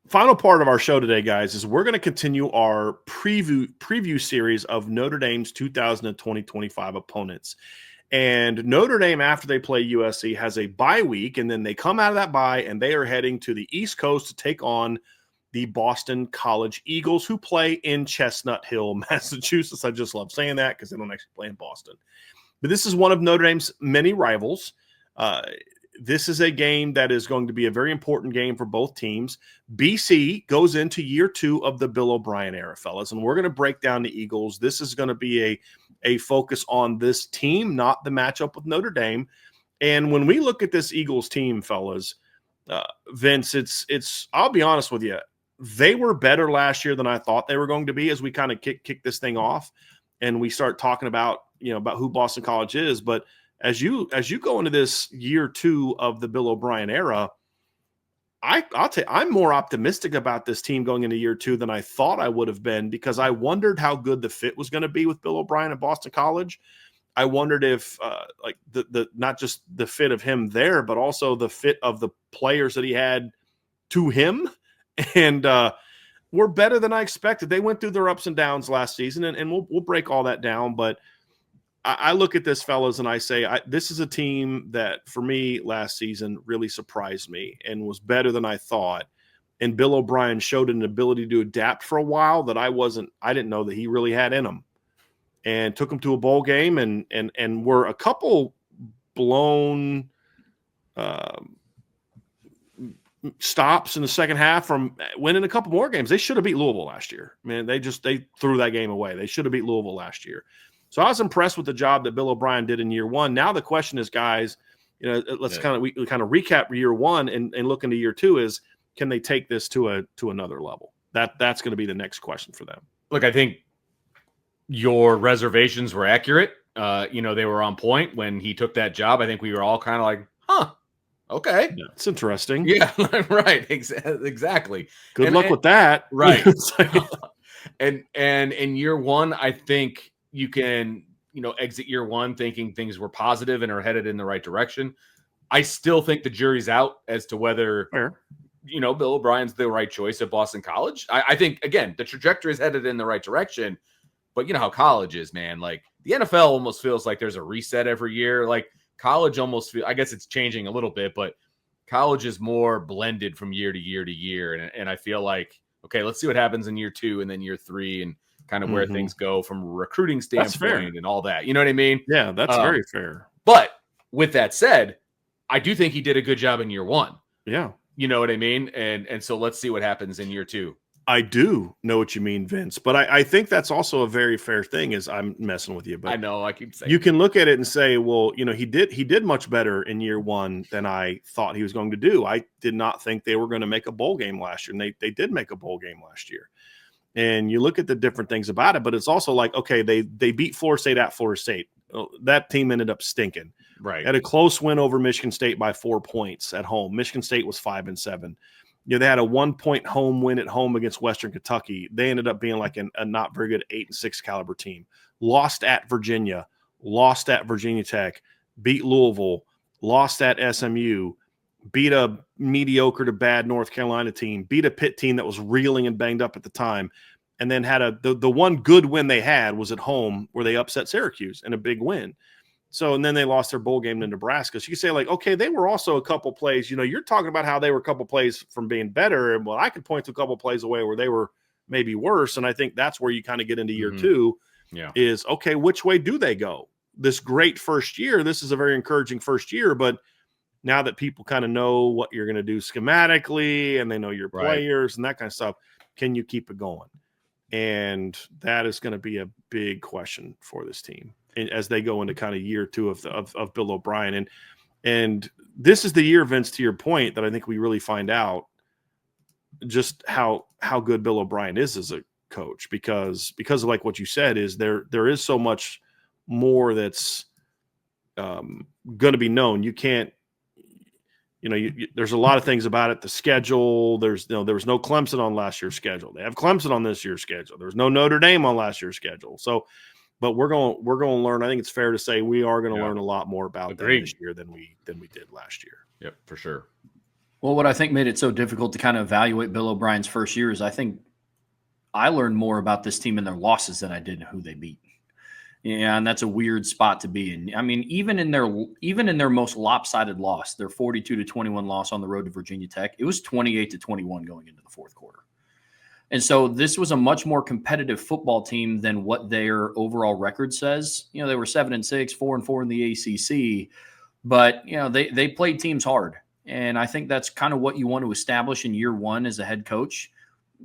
final part of our show today, guys, is we're going to continue our preview series of Notre Dame's 2020-25 opponents. And Notre Dame, after they play USC, has a bye week, and then they come out of that bye, and they are heading to the East Coast to take on the Boston College Eagles, who play in Chestnut Hill, Massachusetts. I just love saying that because they don't actually play in Boston. But this is one of Notre Dame's many rivals. This is a game that is going to be a very important game for both teams. BC goes into year 2 of the Bill O'Brien era, fellas, and we're going to break down the Eagles. This is going to be a focus on this team, not the matchup with Notre Dame. And when we look at this Eagles team, fellas, Vince, it's I'll be honest with you, they were better last year than I thought they were going to be as we kind of kick this thing off and we start talking about who Boston College is. But as you go into this year 2 of the Bill O'Brien era, I'll tell you, I'm more optimistic about this team going into year 2 than I thought I would have been, because I wondered how good the fit was going to be with Bill O'Brien at Boston College. I wondered if like the not just the fit of him there, but also the fit of the players that he had to him. And we're better than I expected. They went through their ups and downs last season, and we'll break all that down. But I look at this, fellas, and I say this is a team that, for me, last season really surprised me and was better than I thought. And Bill O'Brien showed an ability to adapt for a while that I didn't know that he really had in him, and took him to a bowl game and were a couple blown stops in the second half from winning a couple more games. They should have beat Louisville last year. Man, they threw that game away. They should have beat Louisville last year. So I was impressed with the job that Bill O'Brien did in year 1. Now the question is, guys, let's kind of recap year 1 and look into year 2 is, can they take this to another level? That's going to be the next question for them. Look, I think your reservations were accurate. They were on point when he took that job. I think we were all kind of like, okay. Yeah, it's interesting. Yeah, right. Exactly. Good luck with that. Right. And in year 1, I think you can, exit year 1 thinking things were positive and are headed in the right direction. I still think the jury's out as to whether, Bill O'Brien's the right choice at Boston College. I think, again, the trajectory is headed in the right direction. But you know how college is, man. Like, the NFL almost feels like there's a reset every year. Like, college almost feels, I guess it's changing a little bit, but college is more blended from year to year to year. And I feel like, okay, let's see what happens in year 2 and then year 3 and kind of where things go from a recruiting standpoint and all that. You know what I mean? Yeah, that's very fair. But with that said, I do think he did a good job in year 1. Yeah. You know what I mean? And so let's see what happens in year 2. I do know what you mean, Vince, but I think that's also a very fair thing. Is I'm messing with you, but I know I keep saying you can look at it and say, well, he did much better in year 1 than I thought he was going to do. I did not think they were going to make a bowl game last year, and they did make a bowl game last year. And you look at the different things about it, but it's also like, okay, they beat Florida State at Florida State. That team ended up stinking. Right. Had a close win over Michigan State by 4 points at home. Michigan State was 5-7. They had a 1-point home win at home against Western Kentucky. They ended up being like a not very good 8-6 caliber team. Lost at Virginia, lost at Virginia Tech, beat Louisville, lost at SMU, beat a mediocre to bad North Carolina team, beat a Pitt team that was reeling and banged up at the time, and then had the one good win they had was at home where they upset Syracuse in a big win. So, and then they lost their bowl game to Nebraska. So you can say, like, okay, they were also a couple plays. You're talking about how they were a couple plays from being better. And well, I could point to a couple plays away where they were maybe worse. And I think that's where you kind of get into year 2 is, okay, which way do they go? This great first year, this is a very encouraging first year, but now that people kind of know what you're going to do schematically and they know your players and that kind of stuff, can you keep it going? And that is going to be a big question for this team as they go into kind of year 2 of Bill O'Brien. And this is the year, Vince, to your point, that I think we really find out just how good Bill O'Brien is as a coach, because of like what you said, is there is so much more that's going to be known. You can't, there's a lot of things about it. The schedule, there was no Clemson on last year's schedule. They have Clemson on this year's schedule. There's no Notre Dame on last year's schedule. So, but we're going to learn. I think it's fair to say we are going to learn a lot more about that this year than we did last year. Yep, for sure. Well, what I think made it so difficult to kind of evaluate Bill O'Brien's first year is I think I learned more about this team and their losses than I did who they beat. Yeah, and that's a weird spot to be in. I mean, even in their most lopsided loss, their 42-21 loss on the road to Virginia Tech, it was 28-21 going into the fourth quarter. And so this was a much more competitive football team than what their overall record says. You know, they were 7-6, 4-4 in the ACC, but you know, they played teams hard. And I think that's kind of what you want to establish in year one as a head coach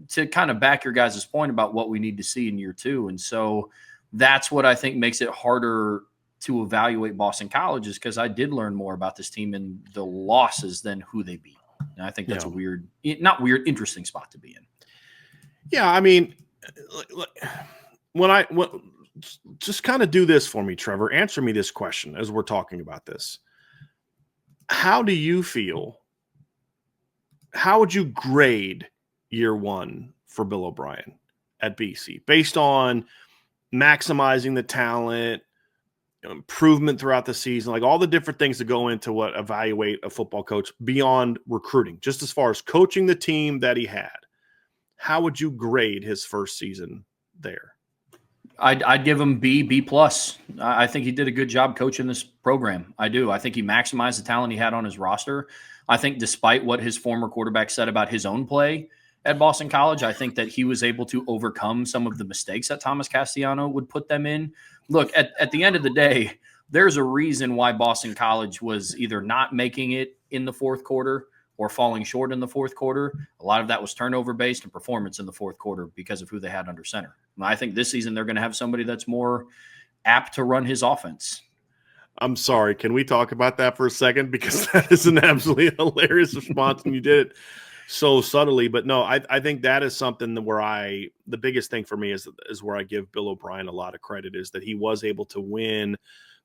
to kind of back your guys' point about what we need to see in year two. And so that's what I think makes it harder to evaluate Boston College, is because I did learn more about this team and the losses than who they beat. And I think that's a weird, not weird, interesting spot to be in. Yeah, I mean, just kind of do this for me, Trevor. Answer me this question as we're talking about this. How do you feel? How would you grade year one for Bill O'Brien at BC based on maximizing the talent, improvement throughout the season, like all the different things that go into what evaluate a football coach beyond recruiting, just as far as coaching the team that he had? How would you grade his first season there? I'd give him B plus. I think he did a good job coaching this program. I do. I think he maximized the talent he had on his roster. I think despite what his former quarterback said about his own play at Boston College, I think that he was able to overcome some of the mistakes that Thomas Castellano would put them in. Look, at the end of the day, there's a reason why Boston College was either not making it in the fourth quarter or falling short in the fourth quarter. A lot of that was turnover-based and performance in the fourth quarter because of who they had under center. And I think this season they're going to have somebody that's more apt to run his offense. I'm sorry. Can we talk about that for a second? Because that is an absolutely hilarious response, and you did it so subtly. But no, I think that is something that where the biggest thing for me is where I give Bill O'Brien a lot of credit, is that he was able to win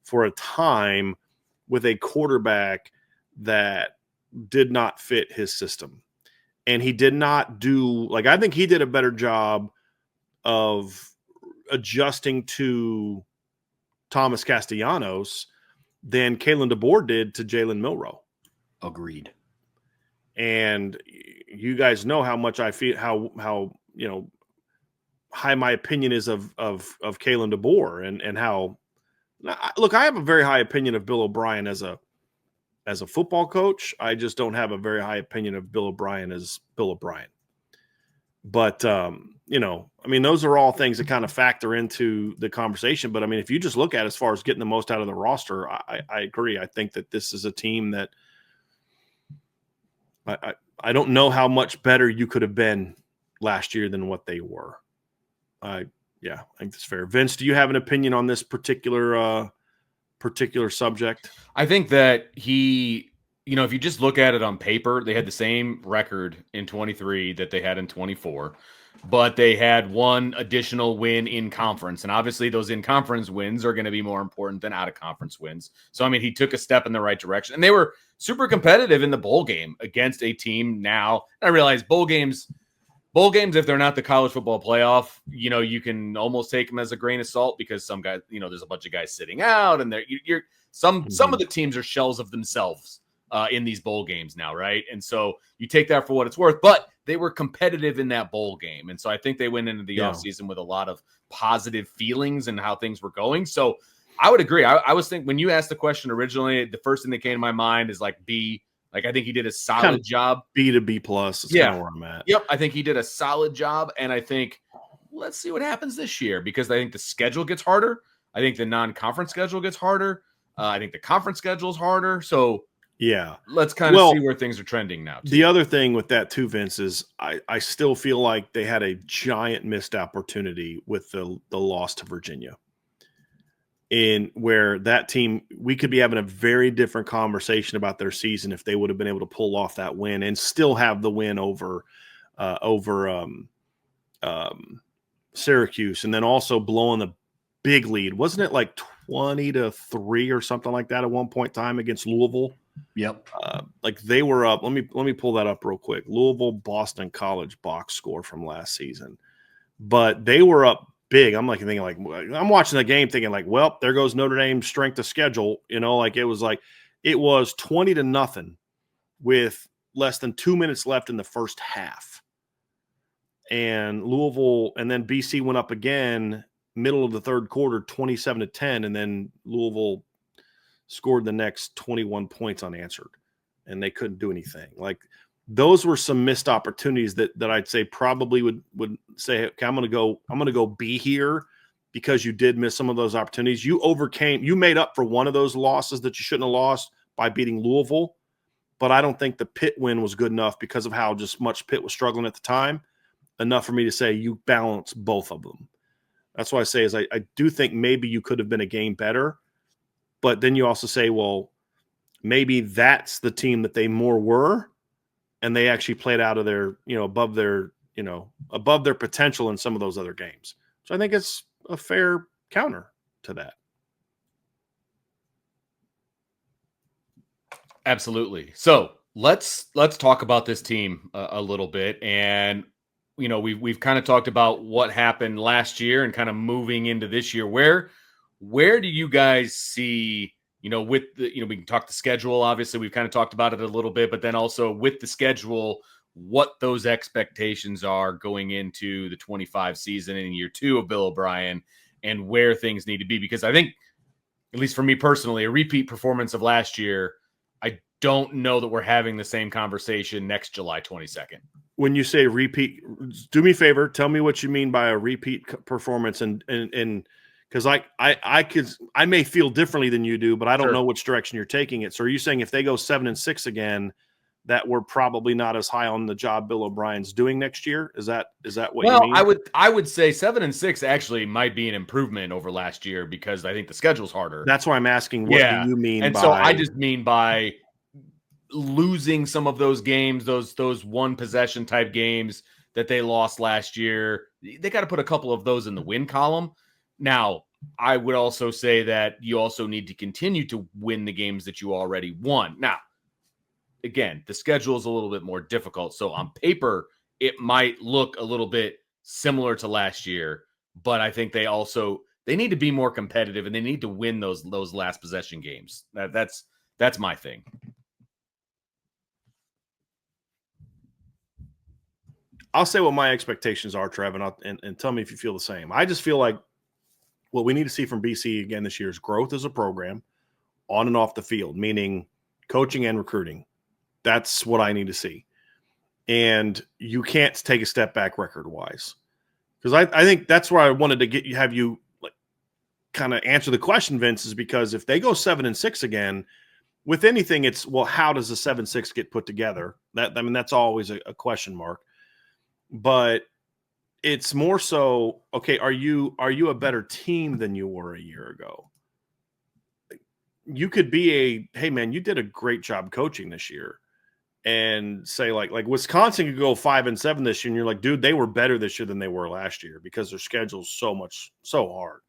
for a time with a quarterback that did not fit his system. And he did not do, like, I think he did a better job of adjusting to Thomas Castellanos than Kalen DeBoer did to Jalen Milroe. Agreed. And you guys know how much I feel, how high my opinion is of Kalen DeBoer, and how, look, I have a very high opinion of Bill O'Brien as a football coach. I just don't have a very high opinion of Bill O'Brien as Bill O'Brien. But, I mean, those are all things that kind of factor into the conversation. But, I mean, if you just look at as far as getting the most out of the roster, I agree. I think that this is a team that I don't know how much better you could have been last year than what they were. I think that's fair. Vince, do you have an opinion on this particular subject? I think that if you just look at it on paper, they had the same record in 23 that they had in 24, but they had one additional win in conference. And obviously those in-conference wins are going to be more important than out-of-conference wins. So, I mean, he took a step in the right direction. And they were super competitive in the bowl game against a team now. I realize bowl games, if they're not the college football playoff, you can almost take them as a grain of salt, because some guys, there's a bunch of guys sitting out, and some of the teams are shells of themselves in these bowl games now, right? And so you take that for what it's worth, but they were competitive in that bowl game. And so I think they went into the offseason with a lot of positive feelings and how things were going. So I would agree. I was thinking, when you asked the question originally, the first thing that came to my mind is like B. Like, I think he did a solid job. B to B plus is kind of where I'm at. Yep. I think he did a solid job. And I think, let's see what happens this year, because I think the schedule gets harder. I think the non-conference schedule gets harder. I think the conference schedule is harder. So yeah, let's kind of see where things are trending now. The other thing with that too, Vince, is I still feel like they had a giant missed opportunity with the loss to Virginia. In where that team, we could be having a very different conversation about their season if they would have been able to pull off that win and still have the win over Syracuse, and then also blowing the big lead. Wasn't it like 20-3 or something like that at one point in time against Louisville? Yep. Like they were up. Let me pull that up real quick. Louisville Boston College box score from last season, but they were up big. I'm thinking I'm watching the game thinking like, well, there goes Notre Dame's strength of schedule. Like it was 20-0 with less than 2 minutes left in the first half. And Louisville, and then BC went up again, middle of the third quarter, 27-10, and then Louisville scored the next 21 points unanswered, and they couldn't do anything. Like, those were some missed opportunities that I'd say probably would say, okay, I'm gonna go be here, because you did miss some of those opportunities. You made up for one of those losses that you shouldn't have lost by beating Louisville, but I don't think the Pitt win was good enough because of how just much Pitt was struggling at the time, enough for me to say you balance both of them. That's what I say is I do think maybe you could have been a game better, but then you also say, well, maybe that's the team that they more were, and they actually played out of their, above their potential in some of those other games. So I think it's a fair counter to that. Absolutely. So let's talk about this team a little bit. And, we've kind of talked about what happened last year and kind of moving into this year. Where do you guys see, with the, we can talk the schedule, obviously we've kind of talked about it a little bit, but then also with the schedule, what those expectations are going into the 25 season in year 2 of Bill O'Brien, and where things need to be. Because I think, at least for me personally, a repeat performance of last year, I don't know that we're having the same conversation next July 22nd. When you say repeat, do me a favor, tell me what you mean by a repeat performance, and because I may feel differently than you do, but I don't know which direction you're taking it. So are you saying if they go 7-6 again, that we're probably not as high on the job Bill O'Brien's doing next year? Is that what you mean? I would say 7-6 actually might be an improvement over last year, because I think the schedule's harder. That's why I'm asking, what do you mean by? So I just mean by losing some of those games, those one possession type games that they lost last year. They got to put a couple of those in the win column. Now, I would also say that you also need to continue to win the games that you already won. Now, again, the schedule is a little bit more difficult. So on paper, it might look a little bit similar to last year, but I think they need to be more competitive, and they need to win those last possession games. That's my thing. I'll say what my expectations are, Trev, and tell me if you feel the same. I just feel like what we need to see from BC again this year is growth as a program on and off the field, meaning coaching and recruiting. That's what I need to see. And you can't take a step back record-wise. Because I think that's where I wanted to have you kind of answer the question, Vince, is because if they go 7-6 again, with anything, it's, well, how does the 7-6 get put together? That's always a question mark. But it's more so, okay, are you a better team than you were a year ago? You could be hey man, you did a great job coaching this year, and say like Wisconsin could go 5-7 this year, and you're like, dude, they were better this year than they were last year because their schedule's so hard.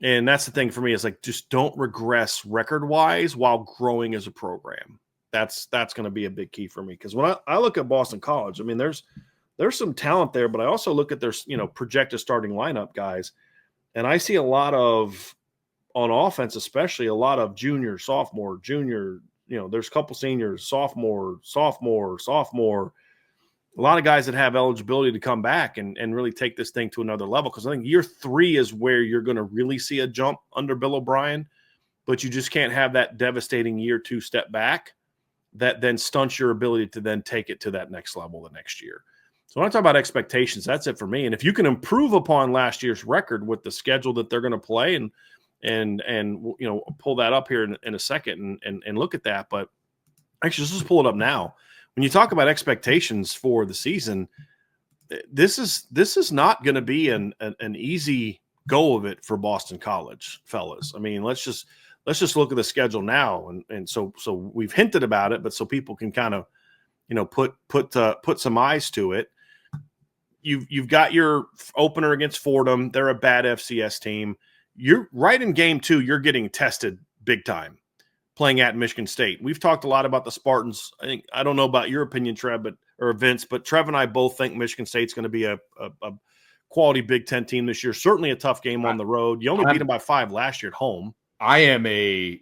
And that's the thing for me, is like, just don't regress record-wise while growing as a program. That's going to be a big key for me, because when I look at Boston College, I mean, there's some talent there, but I also look at their projected starting lineup guys, and I see a lot of, on offense especially, a lot of junior, sophomore, junior. There's a couple seniors, sophomore. A lot of guys that have eligibility to come back and really take this thing to another level. Because I think year 3 is where you're going to really see a jump under Bill O'Brien, but you just can't have that devastating year 2 step back that then stunts your ability to then take it to that next level the next year. So when I talk about expectations, that's it for me. And if you can improve upon last year's record with the schedule that they're going to play, and pull that up here in a second and look at that. But actually, let's just pull it up now. When you talk about expectations for the season, this is not going to be an easy go of it for Boston College, fellas. I mean, let's just look at the schedule now, and so we've hinted about it, but so people can kind of put some eyes to it. You've got your opener against Fordham. They're a bad FCS team. You're right in game 2. You're getting tested big time playing at Michigan State. We've talked a lot about the Spartans. I don't know about your opinion, Trev, or Vince, but Trev and I both think Michigan State's going to be a quality Big Ten team this year. Certainly a tough game on the road. You only beat them by 5 last year at home. I am a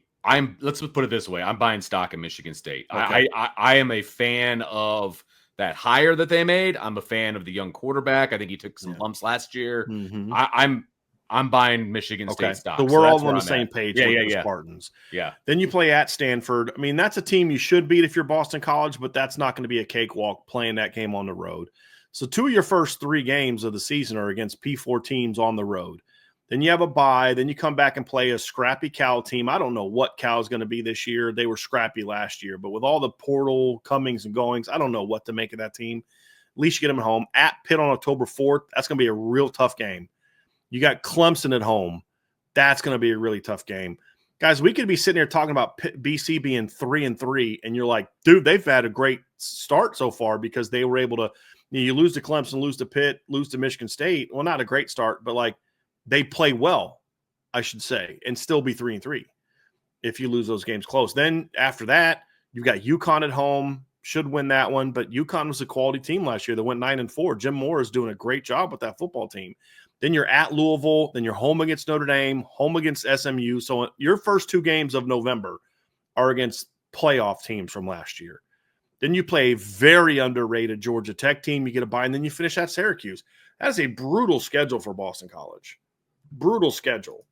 let's put it this way. I'm buying stock in Michigan State. Okay. I am a fan of that hire that they made. I'm a fan of the young quarterback. I think he took some lumps last year. Mm-hmm. I'm buying Michigan State stock. So we're all on the same page with the Spartans. Yeah. Then you play at Stanford. I mean, that's a team you should beat if you're Boston College, but that's not going to be a cakewalk playing that game on the road. So 2 of your first 3 games of the season are against P4 teams on the road. Then you have a bye. Then you come back and play a scrappy Cal team. I don't know what Cal is going to be this year. They were scrappy last year, but with all the portal comings and goings, I don't know what to make of that team. At least you get them at home. At Pitt on October 4th, that's going to be a real tough game. You got Clemson at home. That's going to be a really tough game. Guys, we could be sitting here talking about BC being 3-3, and you're like, dude, they've had a great start so far because they were able to you lose to Clemson, lose to Pitt, lose to Michigan State. Well, not a great start, but like they play well, I should say, and still be 3-3 if you lose those games close. Then after that, you've got UConn at home, should win that one, but UConn was a quality team last year that went 9-4. Jim Moore is doing a great job with that football team. Then you're at Louisville, then you're home against Notre Dame, home against SMU. So your first 2 games of November are against playoff teams from last year. Then you play a very underrated Georgia Tech team. You get a bye, and then you finish at Syracuse. That is a brutal schedule for Boston College. Brutal schedule.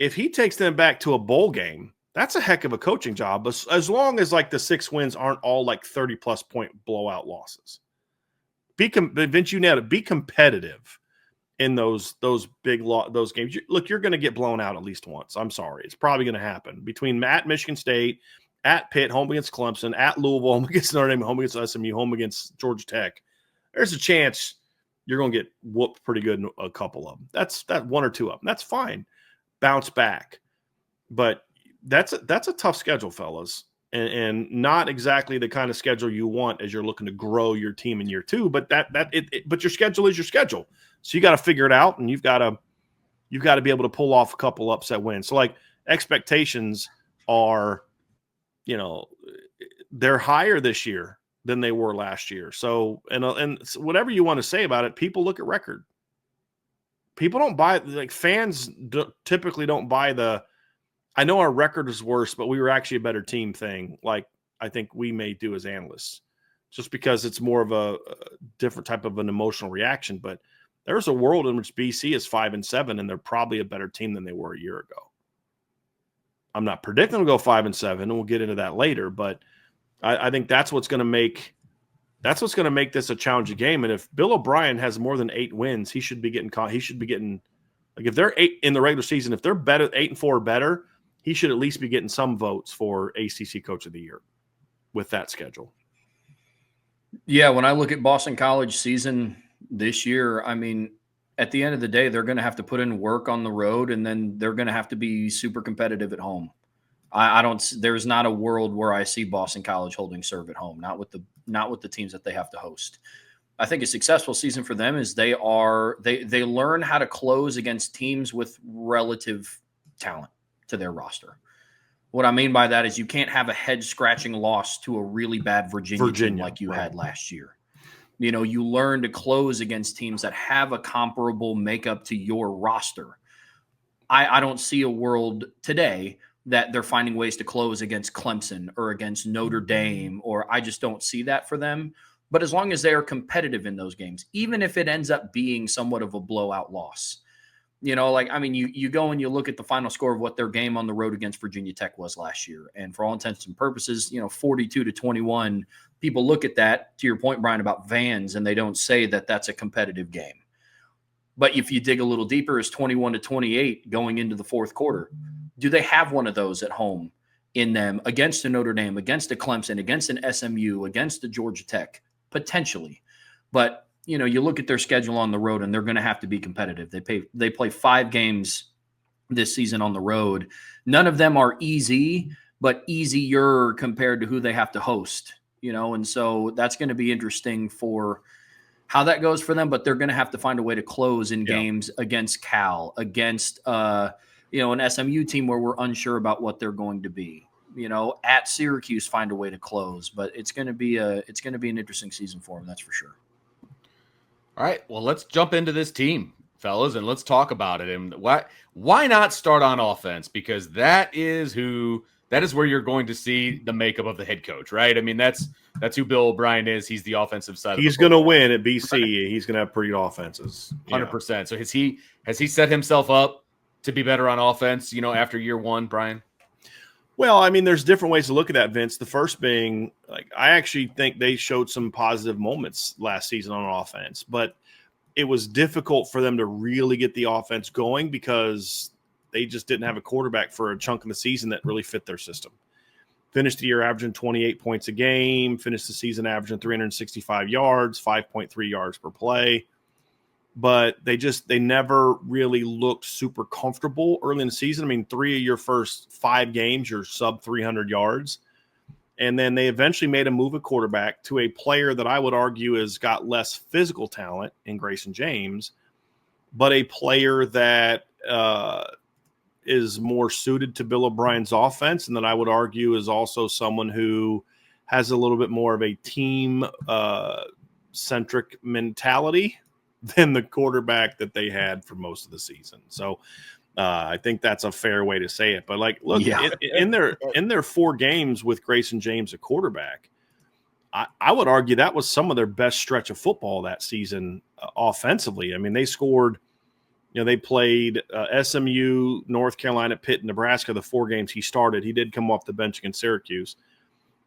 If he takes them back to a bowl game, that's a heck of a coaching job. But as long as like the 6 wins aren't all like 30-plus point blowout losses. Vince, you nailed it. Be competitive in those big those games. Look, you're going to get blown out at least once. I'm sorry. It's probably going to happen. Between at Michigan State, at Pitt, home against Clemson, at Louisville, home against Notre Dame, home against SMU, home against Georgia Tech, there's a chance you're going to get whooped pretty good in a couple of them. That's 1 or 2 of them. That's fine. Bounce back. But that's a tough schedule, fellas, and not exactly the kind of schedule you want as you're looking to grow your team in year 2. But but your schedule is your schedule, so you got to figure it out, and you've got to be able to pull off a couple upset wins. So like expectations are, they're higher this year than they were last year. So and whatever you want to say about it, people look at record. People don't buy, like fans typically don't buy the, I know our record is worse, but we were actually a better team thing. Like I think we may do as analysts, just because it's more of a different type of an emotional reaction. But there's a world in which BC is 5-7, and they're probably a better team than they were a year ago. I'm not predicting them to go 5-7, and we'll get into that later. But I think that's what's going to make this a challenging game. And if Bill O'Brien has more than 8 wins, he should be getting like if they're 8 in the regular season, if they're better 8-4 or better, he should at least be getting some votes for ACC Coach of the Year with that schedule. Yeah, when I look at Boston College season this year, I mean, at the end of the day, they're going to have to put in work on the road, and then they're going to have to be super competitive at home. There's not a world where I see Boston College holding serve at home, not with the teams that they have to host. I think a successful season for them is they learn how to close against teams with relative talent to their roster. What I mean by that is you can't have a head-scratching loss to a really bad Virginia team like you had last year. You learn to close against teams that have a comparable makeup to your roster. I don't see a world today that they're finding ways to close against Clemson or against Notre Dame, or I just don't see that for them. But as long as they are competitive in those games, even if it ends up being somewhat of a blowout loss, you go and you look at the final score of what their game on the road against Virginia Tech was last year. And for all intents and purposes, 42-21, people look at that, to your point, Brian, about Vans, and they don't say that that's a competitive game. But if you dig a little deeper, it's 21-28 going into the fourth quarter. Do they have one of those at home in them against a Notre Dame, against a Clemson, against an SMU, against a Georgia Tech? Potentially. But you look at their schedule on the road, and they're going to have to be competitive. They play 5 games this season on the road. None of them are easy, but easier compared to who they have to host. And so that's going to be interesting for how that goes for them. But they're going to have to find a way to close in games against Cal, against an SMU team where we're unsure about what they're going to be. At Syracuse, find a way to close. But it's going to be an interesting season for them. That's for sure. All right, well, let's jump into this team, fellas, and let's talk about it. And why not start on offense? Because that is who that is where you're going to see the makeup of the head coach, right? I mean, that's who Bill O'Brien is. He's the offensive side. He's going to win at BC. Right. He's going to have pretty good offenses. 100%. So has he set himself up to be better on offense, after year one, Brian? Well, I mean, there's different ways to look at that, Vince. The first being, I actually think they showed some positive moments last season on offense, but it was difficult for them to really get the offense going because they just didn't have a quarterback for a chunk of the season that really fit their system. Finished the year averaging 28 points a game, finished the season averaging 365 yards, 5.3 yards per play. But they never really looked super comfortable early in the season. I mean, 3 of your first 5 games, you're sub 300 yards. And then they eventually made a move at quarterback to a player that I would argue has got less physical talent in Grayson James, but a player that is more suited to Bill O'Brien's offense, and that I would argue is also someone who has a little bit more of a team centric mentality than the quarterback that they had for most of the season. So I think that's a fair way to say it. But look, in their 4 games with Grayson James at quarterback, I would argue that was some of their best stretch of football that season offensively. I mean, they scored. They played SMU, North Carolina, Pitt, Nebraska, the 4 games he started. He did come off the bench against Syracuse.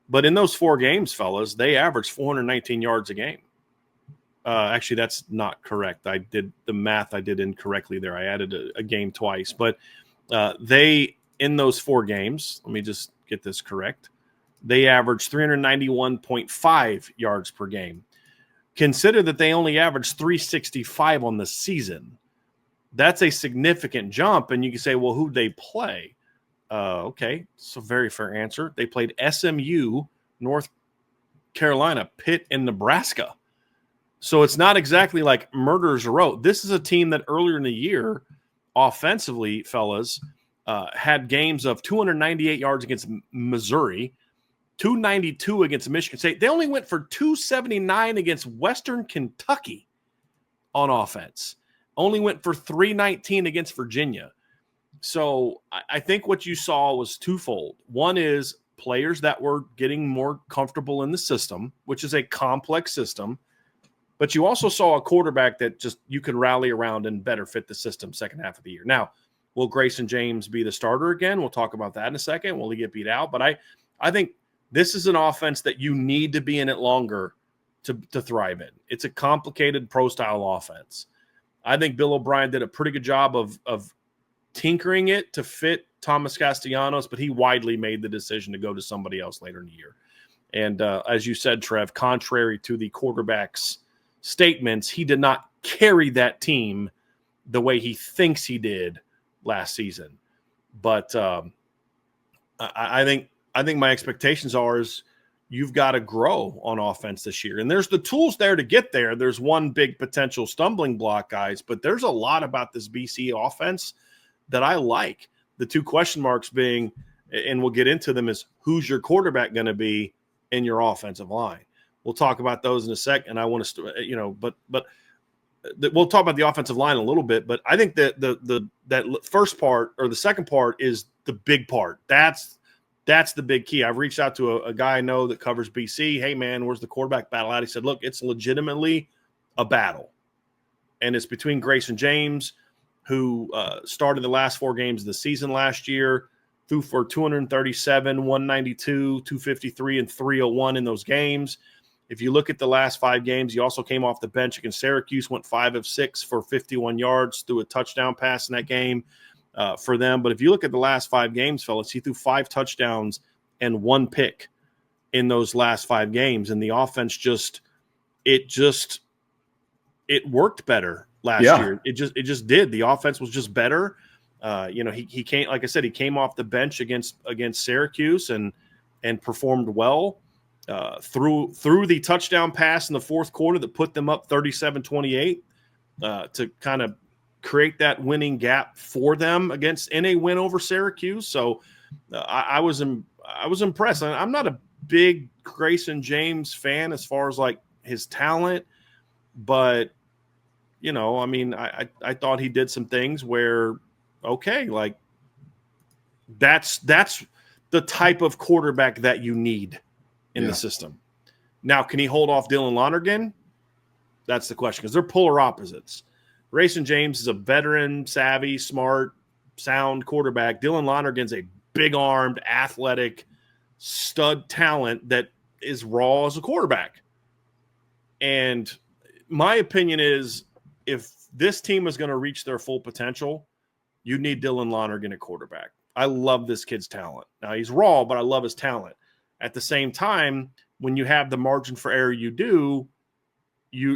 But in those 4 games, fellas, they averaged 419 yards a game. Actually, that's not correct. I did the math. I did incorrectly there. I added a game twice. But they, in those 4 games, let me just get this correct, they averaged 391.5 yards per game. Consider that they only averaged 365 on the season. That's a significant jump. And you can say, well, who'd they play? Okay, it's a very fair answer. They played SMU, North Carolina, Pitt, and Nebraska. So it's not exactly like murderers row. This is a team that earlier in the year, offensively, fellas, had games of 298 yards against Missouri, 292 against Michigan State. They only went for 279 against Western Kentucky on offense. Only went for 319 against Virginia. So I think what you saw was twofold. One is players that were getting more comfortable in the system, which is a complex system. But you also saw a quarterback that just you can rally around and better fit the system second half of the year. Now, will Grayson James be the starter again? We'll talk about that in a second. Will he get beat out? But I think this is an offense that you need to be in it longer to thrive in. It's a complicated pro-style offense. I think Bill O'Brien did a pretty good job of tinkering it to fit Thomas Castellanos, but he widely made the decision to go to somebody else later in the year. And as you said, Trev, contrary to the quarterback's statements, he did not carry that team the way he thinks he did last season. But I think my expectations is you've got to grow on offense this year. And there's the tools there to get there. There's one big potential stumbling block, guys, but there's a lot about this BC offense that I like. The 2 question marks being, and we'll get into them, is who's your quarterback going to be in your offensive line? We'll talk about those in a second. I want to, but we'll talk about the offensive line a little bit, but I think that that first part or the second part is the big part. That's the big key. I've reached out to a guy I know that covers BC. Hey, man, where's the quarterback battle at? He said, look, it's legitimately a battle. And it's between Grayson James, who started the last 4 games of the season last year, threw for 237, 192, 253, and 301 in those games. If you look at the last 5 games, he also came off the bench against Syracuse, went 5 of 6 for 51 yards, threw a touchdown pass in that game. For them. But if you look at the last 5 games, fellas, he threw 5 touchdowns and 1 pick in those last 5 games. And the offense it worked better last year. It just did. The offense was just better. He came, like I said, he came off the bench against Syracuse and performed well. Through the touchdown pass in the fourth quarter that put them up 37-28 to kind of create that winning gap for them in a win over Syracuse. So I was impressed. I'm not a big Grayson James fan as far as like his talent, but I thought he did some things where, okay, like that's the type of quarterback that you need in the system. Now, can he hold off Dylan Lonergan? That's the question, because they're polar opposites. Grayson James is a veteran, savvy, smart, sound quarterback. Dylan Lonergan's a big-armed, athletic, stud talent that is raw as a quarterback. And my opinion is, if this team is going to reach their full potential, you need Dylan Lonergan at quarterback. I love this kid's talent. Now, he's raw, but I love his talent. At the same time, when you have the margin for error you do,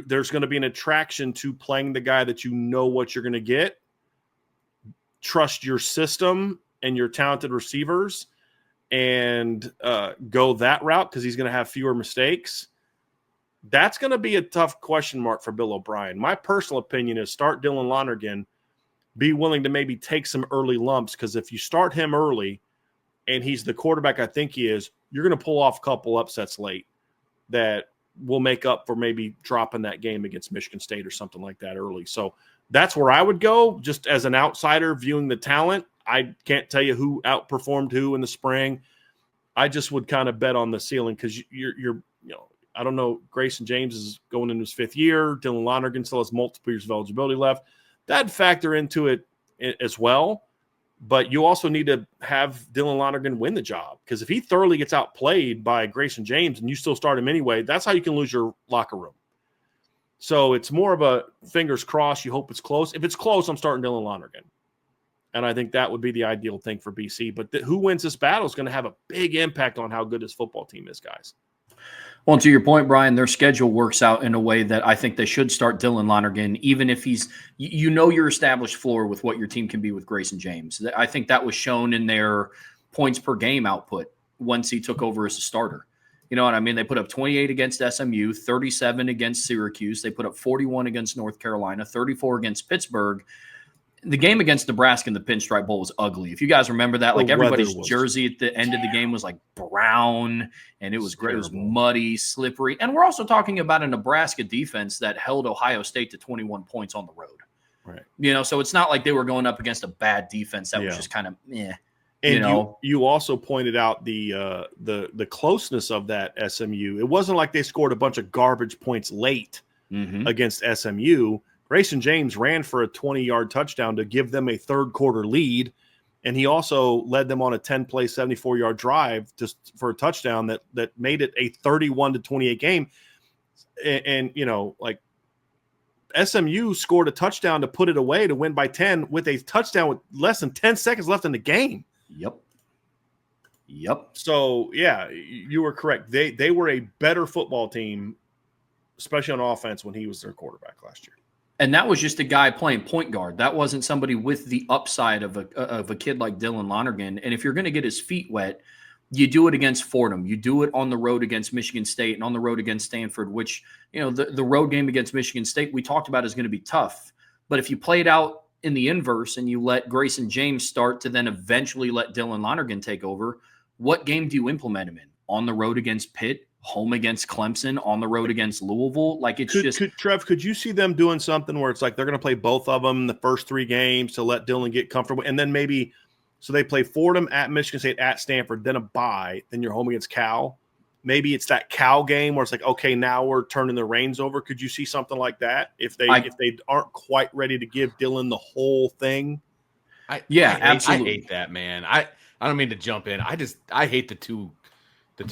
there's going to be an attraction to playing the guy that you know what you're going to get. Trust your system and your talented receivers and go that route because he's going to have fewer mistakes. That's going to be a tough question mark for Bill O'Brien. My personal opinion is start Dylan Lonergan, be willing to maybe take some early lumps, because if you start him early and he's the quarterback I think he is, you're going to pull off a couple upsets late that will make up for maybe dropping that game against Michigan State or something like that early. So that's where I would go, just as an outsider viewing the talent. I can't tell you who outperformed who in the spring. I just would kind of bet on the ceiling, because you're I don't know. Grayson James is going into his 5th year. Dylan Lonergan still has multiple years of eligibility left. That'd factor into it as well. But you also need to have Dylan Lonergan win the job, because if he thoroughly gets outplayed by Grayson James and you still start him anyway, that's how you can lose your locker room. So it's more of a fingers crossed. You hope it's close. If it's close, I'm starting Dylan Lonergan. And I think that would be the ideal thing for BC. But who wins this battle is going to have a big impact on how good this football team is, guys. Well, to your point, Brian, their schedule works out in a way that I think they should start Dylan Lonergan, even if he's, your established floor with what your team can be with Grayson James. I think that was shown in their points per game output once he took over as a starter. You know what I mean? They put up 28 against SMU, 37 against Syracuse. They put up 41 against North Carolina, 34 against Pittsburgh. The game against Nebraska in the Pinstripe Bowl was ugly. If you guys remember that, like everybody's jersey at the end of the game was like brown, and it was great. It was muddy, slippery. And we're also talking about a Nebraska defense that held Ohio State to 21 points on the road. Right. So it's not like they were going up against a bad defense that was just kind of meh. And you also pointed out the closeness of that SMU. It wasn't like they scored a bunch of garbage points late against SMU. Grayson James ran for a 20-yard touchdown to give them a third-quarter lead, and he also led them on a 10-play, 74-yard drive for a touchdown that made it a 31-28 game. And like SMU scored a touchdown to put it away to win by 10 with a touchdown with less than 10 seconds left in the game. Yep. So, yeah, you were correct. They were a better football team, especially on offense, when he was their quarterback last year. And that was just a guy playing point guard. That wasn't somebody with the upside of a kid like Dylan Lonergan. And if you're going to get his feet wet, you do it against Fordham. You do it on the road against Michigan State and on the road against Stanford, which, the road game against Michigan State we talked about is going to be tough. But if you play it out in the inverse and you let Grayson James start to then eventually let Dylan Lonergan take over, what game do you implement him in? On the road against Pitt? Home against Clemson, on the road against Louisville? Like Trev, could you see them doing something where it's like they're going to play both of them the first 3 games to let Dylan get comfortable, and then maybe so they play Fordham, at Michigan State, at Stanford, then a bye, then you're home against Cal. Maybe it's that Cal game where it's like, okay, now we're turning the reins over. Could you see something like that if they aren't quite ready to give Dylan the whole thing? Absolutely. I hate that, man. I don't mean to jump in. I hate the two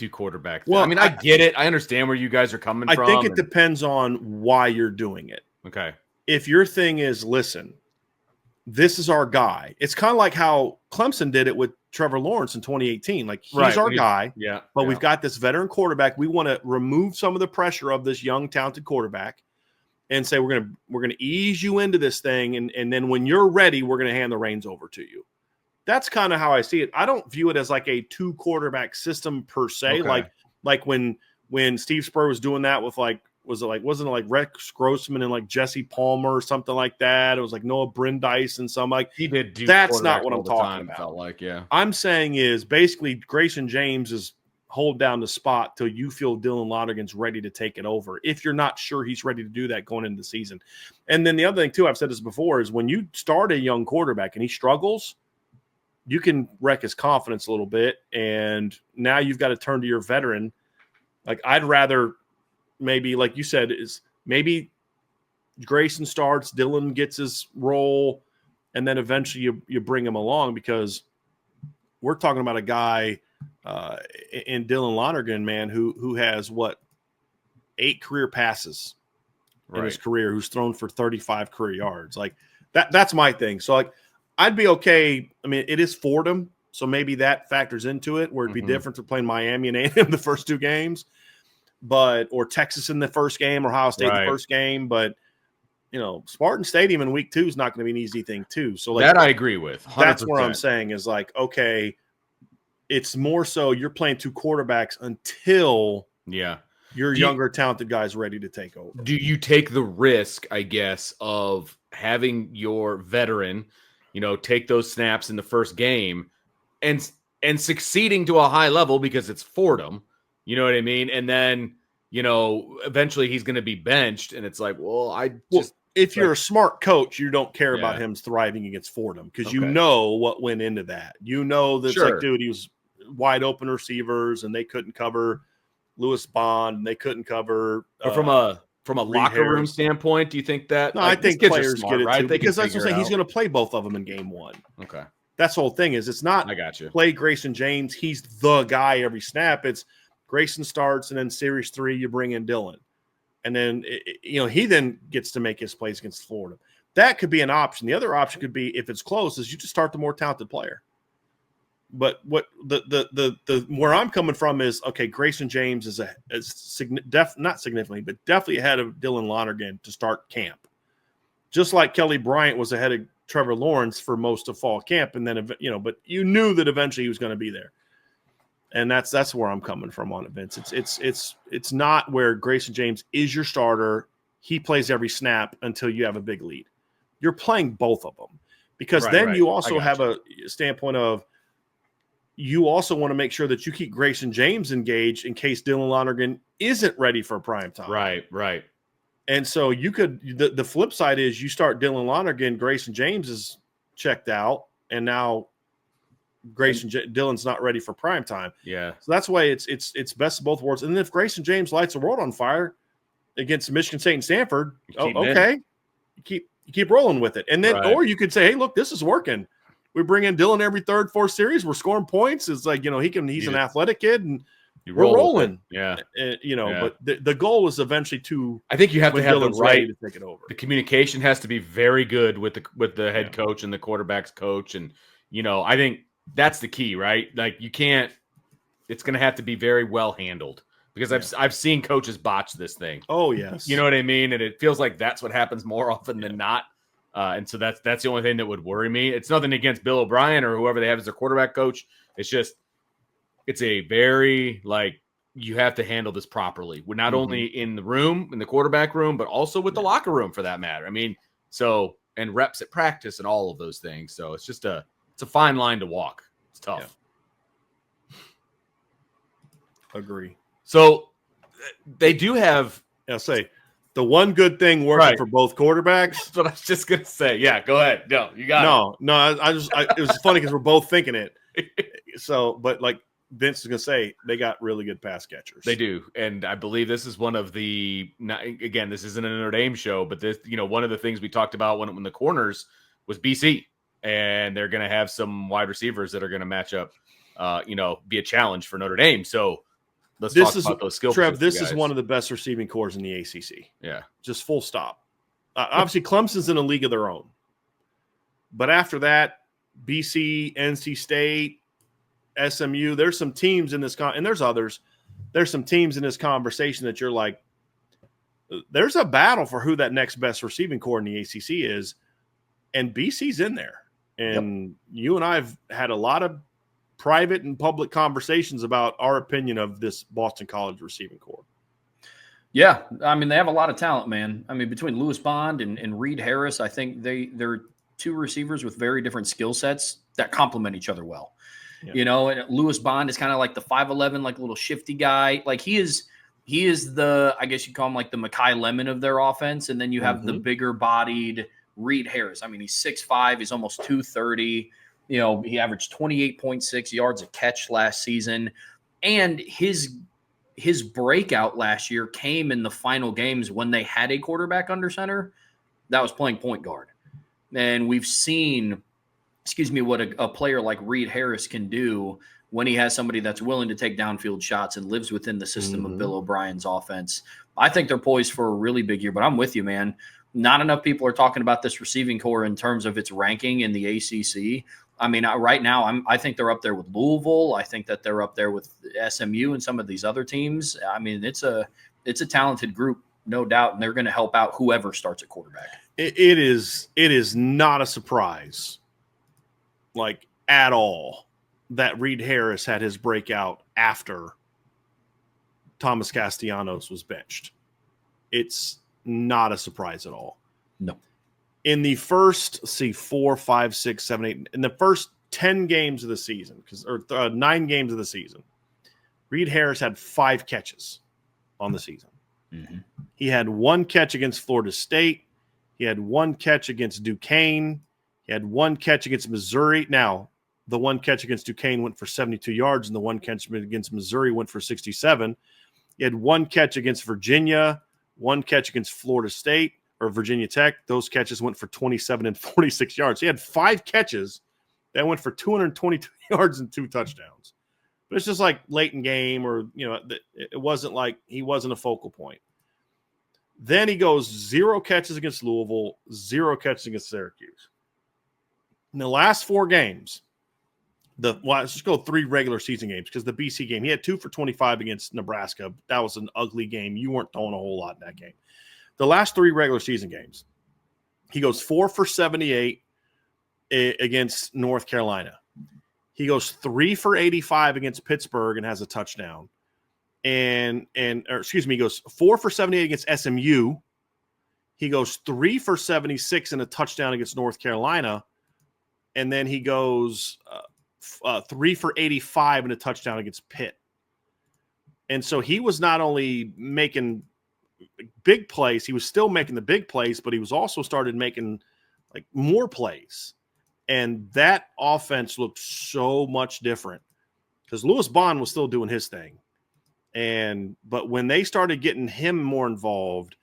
quarterbacks. Well, I mean, I get it. I understand where you guys are coming from. I think it depends on why you're doing it. Okay. If your thing is, listen, this is our guy. It's kind of like how Clemson did it with Trevor Lawrence in 2018. Like, he's our guy. Yeah. But we've got this veteran quarterback. We want to remove some of the pressure of this young, talented quarterback and say, we're gonna ease you into this thing. And then when you're ready, we're going to hand the reins over to you. That's kind of how I see it. I don't view it as like a 2-quarterback system per se. Okay. Like when Steve Spurrier was doing that with wasn't it like Rex Grossman and like Jesse Palmer or something like that? It was like Noah Brindise and some like he did. That's not what I'm talking about. Felt like, yeah. I'm saying is basically Grayson James is hold down the spot till you feel Dylan Lonergan's ready to take it over. If you're not sure he's ready to do that going into the season. And then the other thing too, I've said this before, is when you start a young quarterback and he struggles, you can wreck his confidence a little bit. And now you've got to turn to your veteran. Like, I'd rather maybe, like you said, is maybe Grayson starts, Dylan gets his role, and then eventually you bring him along, because we're talking about a guy in Dylan Lonergan, man, who has 8 career passes in his career, who's thrown for 35 career yards. Like that's my thing. So like, I'd be okay. I mean, it is Fordham, so maybe that factors into it, where it'd be different to playing Miami and A&M the first 2 games, or Texas in the first game, or Ohio State the first game. But Spartan Stadium in week 2 is not going to be an easy thing too. So like, that I agree with. 100%. That's where I'm saying is like, okay, it's more so you're playing 2 quarterbacks until your younger, talented guys ready to take over. Do you take the risk, I guess, of having your veteran, take those snaps in the first game and succeeding to a high level because it's Fordham, you know what I mean? And then, eventually he's going to be benched, and it's like, if you're a smart coach, you don't care about him thriving against Fordham, because you know what went into that. That's like, dude, he was wide open receivers and they couldn't cover Lewis Bond, and they couldn't cover. From a locker room standpoint, do you think that? No, I think players get it too, because that's what I'm saying. He's going to play both of them in game 1. Okay, that's the whole thing. Is it's not. I got you. Play Grayson James. He's the guy every snap. It's Grayson starts, and then series 3 you bring in Dylan, and then he then gets to make his plays against Florida. That could be an option. The other option could be, if it's close, is you just start the more talented player. But what the where I'm coming from is, okay, Grayson James is not significantly, but definitely ahead of Dylan Lonergan to start camp. Just like Kelly Bryant was ahead of Trevor Lawrence for most of fall camp, and then but you knew that eventually he was going to be there. And that's where I'm coming from on it, Vince. It's not where Grayson James is your starter. He plays every snap until you have a big lead. You're playing both of them, because then you also have a standpoint of, you also want to make sure that you keep Grayson James engaged in case Dylan Lonergan isn't ready for prime time. Right. And so you could, the flip side is, you start Dylan Lonergan, Grayson James is checked out, and now Dylan's not ready for prime time. Yeah. So that's why it's best of both worlds. And then if Grayson James lights the world on fire against Michigan State and Stanford, okay, you keep rolling with it. And then, or you could say, hey, look, this is working. We bring in Dylan every 3rd, 4th series. We're scoring points. It's like, he's an athletic kid, and we're rolling. Yeah. But the goal is eventually I think you have to have Dylan's the right to take it over. The communication has to be very good with the head coach and the quarterback's coach. And, I think that's the key, right? Like, it's going to have to be very well handled, because I've seen coaches botch this thing. Oh, yes. You know what I mean? And it feels like that's what happens more often than not. And so that's the only thing that would worry me. It's nothing against Bill O'Brien or whoever they have as their quarterback coach. It's just, it's a very, like, you have to handle this properly. We're not only in the quarterback room, but also with the locker room, for that matter. I mean, and reps at practice and all of those things. So it's just it's a fine line to walk. It's tough. Yeah. Agree. So they do have, I'll say, the one good thing working for both quarterbacks. That's what I was just going to say. Yeah, go ahead. No, you got it. No, it was funny because we're both thinking it. So, but like Vince is going to say, they got really good pass catchers. They do. And I believe this is one of the, again, this isn't a Notre Dame show, but this, one of the things we talked about when the corners was BC, and they're going to have some wide receivers that are going to match up, be a challenge for Notre Dame. So, let's talk about those skills. Trev, this is one of the best receiving cores in the ACC. Yeah. Just full stop. Obviously, Clemson's in a league of their own. But after that, BC, NC State, SMU, there's some teams in this and there's others. There's some teams in this conversation that you're like, there's a battle for who that next best receiving core in the ACC is. And BC's in there. And you and I have had a lot of private and public conversations about our opinion of this Boston College receiving core. Yeah, I mean, they have a lot of talent, man. I mean, between Lewis Bond and Reed Harris, I think they're 2 receivers with very different skill sets that complement each other well. Yeah. And Lewis Bond is kind of like the 5'11", like a little shifty guy. Like he is the, I guess you call him like the Mekhi Lemon of their offense. And then you have the bigger bodied Reed Harris. I mean, he's 6'5", he's almost 230. You know, he averaged 28.6 yards a catch last season, and his breakout last year came in the final games when they had a quarterback under center that was playing point guard. And we've seen, what a player like Reed Harris can do when he has somebody that's willing to take downfield shots and lives within the system of Bill O'Brien's offense. I think they're poised for a really big year, but I'm with you, man. Not enough people are talking about this receiving core in terms of its ranking in the ACC. I mean, right now, I think they're up there with Louisville. I think that they're up there with SMU and some of these other teams. I mean, it's a talented group, no doubt, and they're going to help out whoever starts at quarterback. It is not a surprise, like at all, that Reed Harris had his breakout after Thomas Castellanos was benched. It's not a surprise at all. No. In the first, 4, 5, 6, 7, 8, in the first 10 games of the season, 9 games of the season, Reed Harris had 5 catches on the season. Mm-hmm. He had 1 catch against Florida State. He had 1 catch against Duquesne. He had 1 catch against Missouri. Now, the 1 catch against Duquesne went for 72 yards, and the 1 catch against Missouri went for 67. He had 1 catch against Virginia, 1 catch against Florida State or Virginia Tech. Those catches went for 27 and 46 yards. He had 5 catches that went for 222 yards and 2 touchdowns. But it's just like late in game, or, it wasn't like he wasn't a focal point. Then he goes 0 catches against Louisville, 0 catches against Syracuse. In the last 4 games, let's just go 3 regular season games, because the BC game, he had 2 for 25 against Nebraska. That was an ugly game. You weren't throwing a whole lot in that game. The last 3 regular season games, he goes 4 for 78 against North Carolina. He goes 3 for 85 against Pittsburgh and has a touchdown. He goes 4 for 78 against SMU. He goes 3 for 76 and a touchdown against North Carolina. And then he goes 3 for 85 and a touchdown against Pitt. And so he was not only making big plays, he was still making the big plays, but he was also started making like more plays. And that offense looked so much different because Louis Bond was still doing his thing. But when they started getting him more involved,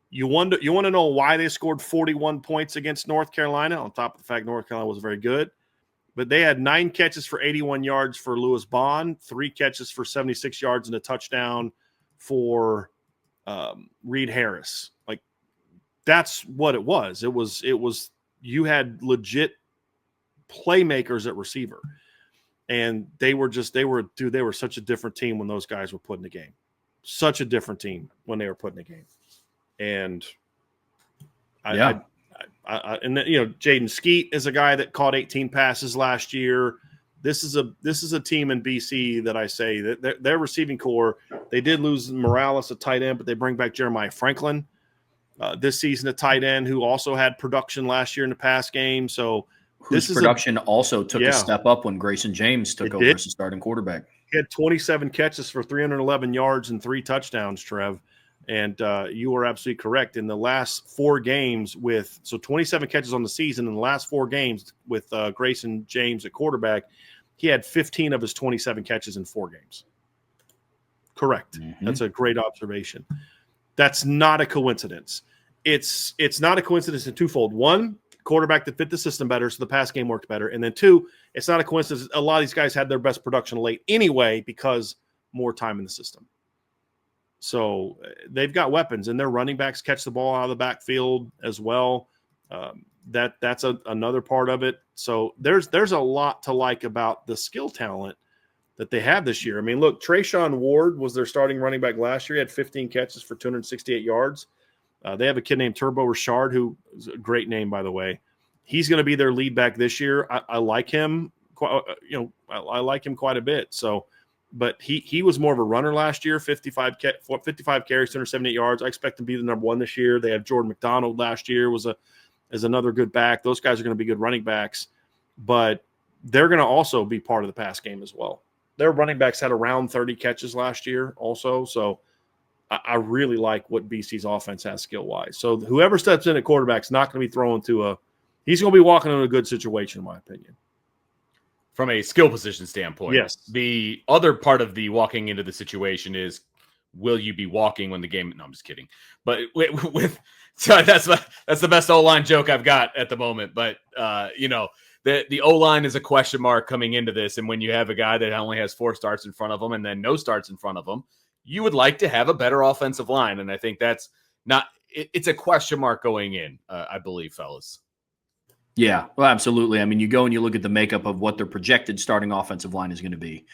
you want to know why they scored 41 points against North Carolina, on top of the fact North Carolina was very good. But they had 9 catches for 81 yards for Louis Bond, 3 catches for 76 yards and a touchdown for Reed Harris. Like, that's what it was. It was you had legit playmakers at receiver. And they were such a different team when those guys were put in the game. Such a different team when they were put in the game. And Jaden Skeet is a guy that caught 18 passes last year. This is a team in BC that I say that their receiving core, they did lose Morales, a tight end, but they bring back Jeremiah Franklin this season, a tight end who also had production last year in the pass game. So whose production also took a step up when Grayson James took over as a starting quarterback. He had 27 catches for 311 yards and 3 touchdowns, Trev. And you are absolutely correct. In the last 4 games 27 catches on the season, in the last 4 games with Grayson James at quarterback, he had 15 of his 27 catches in 4 games. Correct. Mm-hmm. That's a great observation. That's not a coincidence. It's not a coincidence in twofold. 1, quarterback that fit the system better, so the pass game worked better. And then 2, it's not a coincidence. A lot of these guys had their best production late anyway because more time in the system. So they've got weapons, and their running backs catch the ball out of the backfield as well. That's another part of it. So there's a lot to like about the skill talent that they have this year. I mean, look, Trayshawn Ward was their starting running back last year. He had 15 catches for 268 yards. They have a kid named Turbo Richard, who is a great name, by the way. He's going to be their lead back this year. I like him. I like him quite a bit. So. But he was more of a runner last year, 55 carries, 278 yards. I expect him to be the number 1 this year. They had Jordan McDonald last year is another good back. Those guys are going to be good running backs, but they're going to also be part of the pass game as well. Their running backs had around 30 catches last year also. So I really like what BC's offense has skill-wise. So whoever steps in at quarterback is not going to be thrown to he's going to be walking into a good situation, in my opinion. from a skill position standpoint. Yes. The other part of the walking into the situation is, will you be walking when the game? No, I'm just kidding. But with so that's the best O-line joke I've got at the moment. But the O-line is a question mark coming into this. And when you have a guy that only has 4 starts in front of him and then no starts in front of him, you would like to have a better offensive line. And I think that's not. It's a question mark going in. I believe, fellas. Yeah, well, absolutely. I mean, you go and you look at the makeup of what their projected starting offensive line is going to be.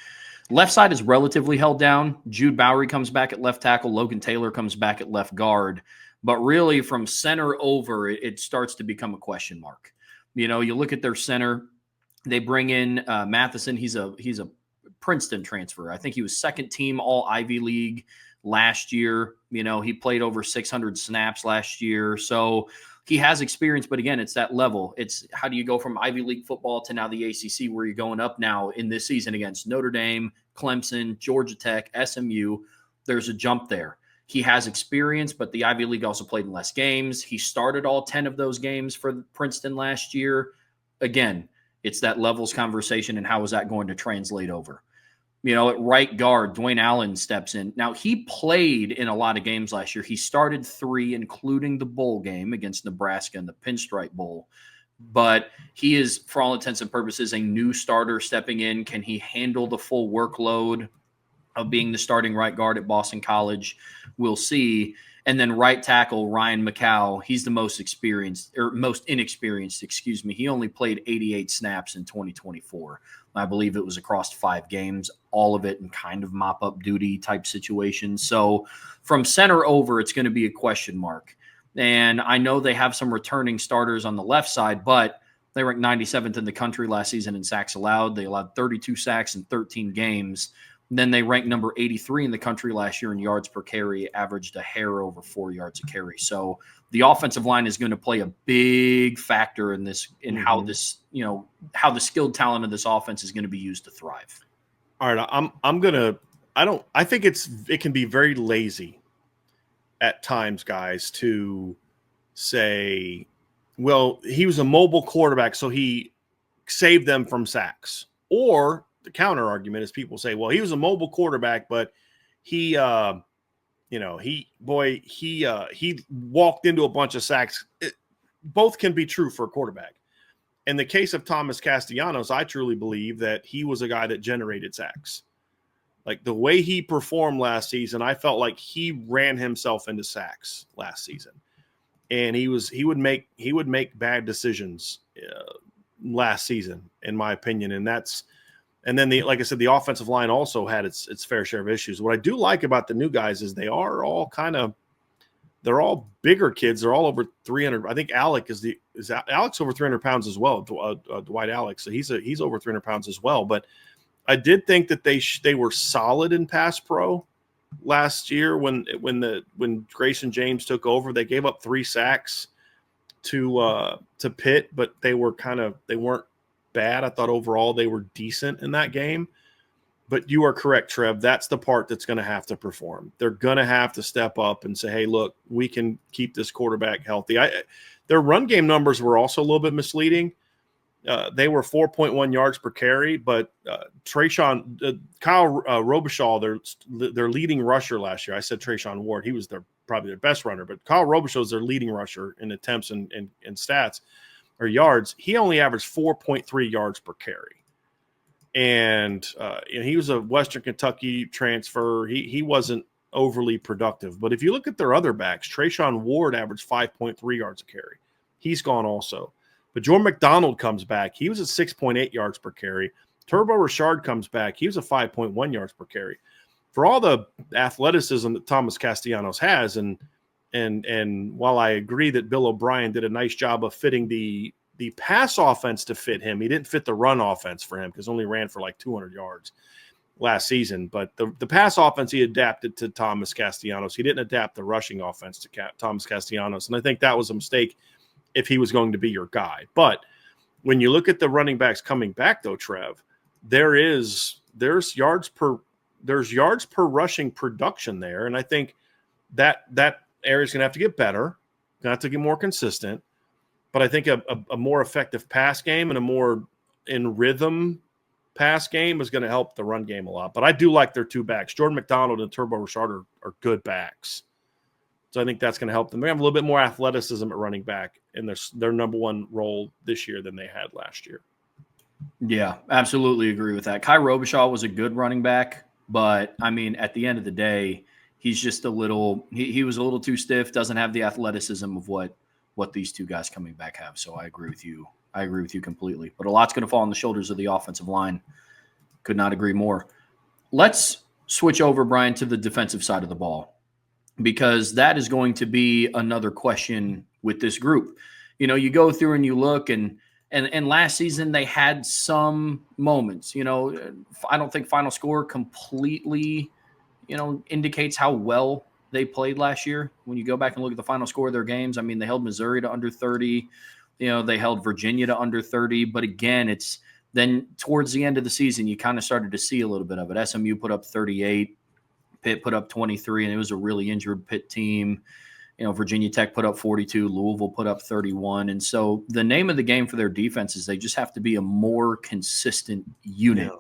Left side is relatively held down. Jude Bowery comes back at left tackle. Logan Taylor comes back at left guard. But really, from center over, it starts to become a question mark. You look at their center. They bring in Matheson. He's a Princeton transfer. I think he was second team All Ivy League last year. He played over 600 snaps last year. So he has experience, but again, it's that level. It's how do you go from Ivy League football to now the ACC, where you're going up now in this season against Notre Dame, Clemson, Georgia Tech, SMU. There's a jump there. He has experience, but the Ivy League also played in less games. He started all 10 of those games for Princeton last year. Again, it's that levels conversation, and how is that going to translate over? At right guard, Dwayne Allen steps in. Now, he played in a lot of games last year. He started 3, including the bowl game against Nebraska in the Pinstripe Bowl. But he is, for all intents and purposes, a new starter stepping in. Can he handle the full workload of being the starting right guard at Boston College? We'll see. And then right tackle, Ryan McCow, he's the most inexperienced, excuse me. He only played 88 snaps in 2024. I believe it was across 5 games, all of it in kind of mop-up duty type situations. So from center over, it's going to be a question mark. And I know they have some returning starters on the left side, but they ranked 97th in the country last season in sacks allowed. They allowed 32 sacks in 13 games. Then they ranked number 83 in the country last year in yards per carry, averaged a hair over 4 yards a carry. So the offensive line is going to play a big factor in this, in how this, how the skilled talent of this offense is going to be used to thrive. All right, I think it can be very lazy at times, guys, to say, well, he was a mobile quarterback, so he saved them from sacks. Or the counter argument is people say, well, he was a mobile quarterback, but he walked into a bunch of sacks. Both can be true for a quarterback. In the case of Thomas Castellanos, I truly believe that he was a guy that generated sacks. Like the way he performed last season, I felt like he ran himself into sacks last season, and he would make bad decisions last season, in my opinion. And then like I said, the offensive line also had its fair share of issues. What I do like about the new guys is they're all bigger kids. They're all over 300. I think Alex Alex over 300 pounds as well. Dwight Alex, so he's over 300 pounds as well. But I did think that they were solid in pass pro last year when Grayson James took over. They gave up 3 sacks to Pitt, but they weren't bad. I thought overall they were decent in that game. But you are correct, Trev. That's the part that's going to have to perform. They're going to have to step up and say, hey, look, we can keep this quarterback healthy. Their run game numbers were also a little bit misleading. They were 4.1 yards per carry, but Kyle Robichaud, their leading rusher last year. I said Trayshawn Ward. He was probably their best runner, but Kyle Robichaud is their leading rusher in attempts and stats or yards. He only averaged 4.3 yards per carry. And he was a Western Kentucky transfer. He wasn't overly productive. But if you look at their other backs, Trayshawn Ward averaged 5.3 yards a carry. He's gone also. But Jordan McDonald comes back. He was at 6.8 yards per carry. Turbo Richard comes back. He was at 5.1 yards per carry. For all the athleticism that Thomas Castellanos has, and while I agree that Bill O'Brien did a nice job of fitting the pass offense to fit him, he didn't fit the run offense for him because only ran for like 200 yards last season. But the pass offense, he adapted to Thomas Castellanos. He didn't adapt the rushing offense to Thomas Castellanos. And I think that was a mistake if he was going to be your guy. But when you look at the running backs coming back, though, Trev, there's yards per rushing production there. And I think that area is going to have to get better, going to have to get more consistent. But I think a more effective pass game and a more in rhythm pass game is going to help the run game a lot. But I do like their two backs. Jordan McDonald and Turbo Rashard are good backs. So I think that's going to help them. They have a little bit more athleticism at running back in their number one role this year than they had last year. Yeah, absolutely agree with that. Kai Robichaud was a good running back, but I mean, at the end of the day, he's just he was a little too stiff, doesn't have the athleticism of what these two guys coming back have. So I agree with you. I agree with you completely. But a lot's going to fall on the shoulders of the offensive line. Could not agree more. Let's switch over, Brian, to the defensive side of the ball, because that is going to be another question with this group. You know, you go through and you look, and last season they had some moments. You know, I don't think final score completely, indicates how well they played last year. When you go back and look at the final score of their games, I mean, they held Missouri to under 30. They held Virginia to under 30. But again, it's then towards the end of the season, you kind of started to see a little bit of it. SMU put up 38. Pitt put up 23, and it was a really injured Pitt team. Virginia Tech put up 42. Louisville put up 31. And so the name of the game for their defense is they just have to be a more consistent unit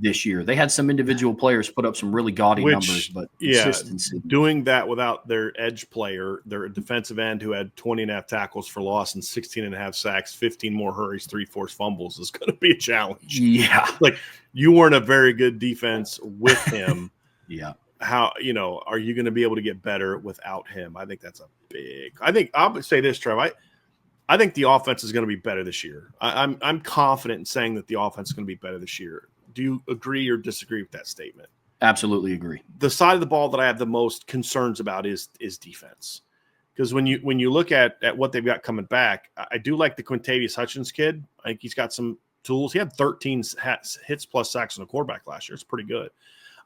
this year. They had some individual players put up some really gaudy numbers, but consistency. Doing that without their edge player, their defensive end who had 20.5 tackles for loss and 16.5 sacks, 15 more hurries, 3 forced fumbles is going to be a challenge. Yeah. Like, you weren't a very good defense with him. Yeah. How, are you going to be able to get better without him? I think that's I would say this, Trev. I think the offense is going to be better this year. I'm confident in saying that the offense is going to be better this year. Do you agree or disagree with that statement? Absolutely agree. The side of the ball that I have the most concerns about is defense. Because when you look at what they've got coming back, I do like the Quintavious Hutchins kid. I think he's got some tools. He had 13 hits plus sacks on the quarterback last year. It's pretty good.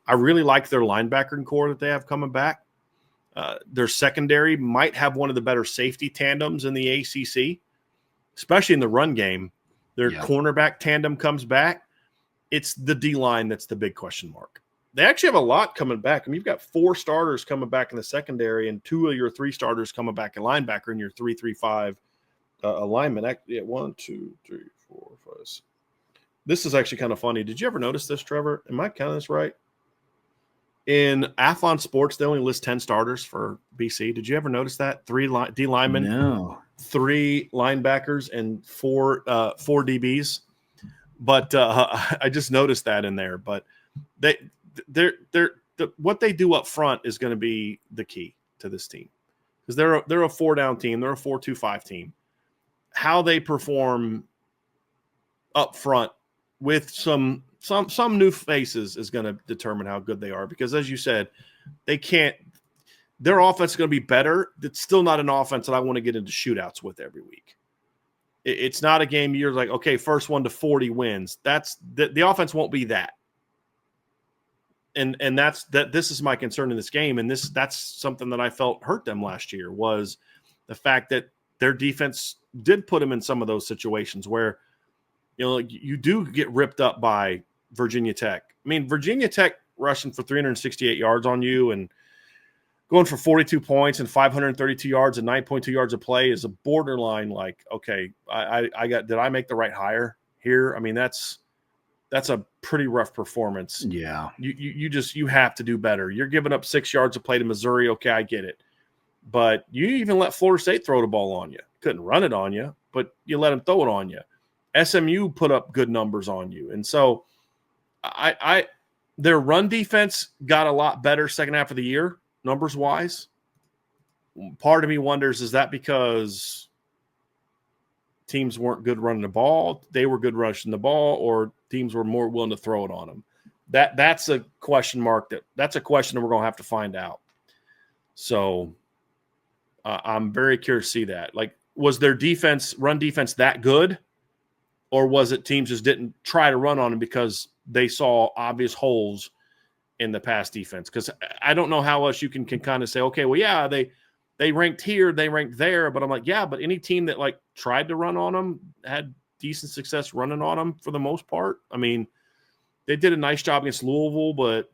I really like their linebacker core that they have coming back. Their secondary might have one of the better safety tandems in the ACC, especially in the run game. Their cornerback tandem comes back. It's the D-line that's the big question mark. They actually have a lot coming back. I mean, you've got 4 starters coming back in the secondary and 2 of your 3 starters coming back in linebacker in your 3-3-5 alignment. 1, 2, 3, 4, 5. This is actually kind of funny. Did you ever notice this, Trevor? Am I counting this right? In Athlon Sports, they only list 10 starters for BC. Did you ever notice that? 3 D linemen, No. 3 linebackers, and 4 DBs. But I just noticed that in there. But what they do up front is going to be the key to this team, because they're a 4-down team. They're a 4-2-5 team. How they perform up front with some new faces is going to determine how good they are. Because as you said, their offense is going to be better. It's still not an offense that I want to get into shootouts with every week. It's not a game you're like, okay, first 1 to 40 wins. That's the offense won't be that. And this is my concern in this game. And that's something that I felt hurt them last year, was the fact that their defense did put them in some of those situations where, you do get ripped up by Virginia Tech. I mean, Virginia Tech rushing for 368 yards on you and going for 42 points and 532 yards and 9.2 yards of play is a borderline like, okay, did I make the right hire here? I mean, that's a pretty rough performance. Yeah. You have to do better. You're giving up 6 yards of play to Missouri. Okay, I get it. But you even let Florida State throw the ball on you. Couldn't run it on you, but you let them throw it on you. SMU put up good numbers on you. And so their run defense got a lot better second half of the year, numbers wise. Part of me wonders, is that because teams weren't good running the ball, they were good rushing the ball, or teams were more willing to throw it on them? That's a question mark. That's a question that we're going to have to find out. So I'm very curious to see that. Like, was their run defense that good? Or was it teams just didn't try to run on them because they saw obvious holes in the pass defense? Because I don't know how else you can kind of say, okay, well, yeah, they ranked here, they ranked there. But I'm like, yeah, but any team that like tried to run on them had decent success running on them for the most part. I mean, they did a nice job against Louisville, but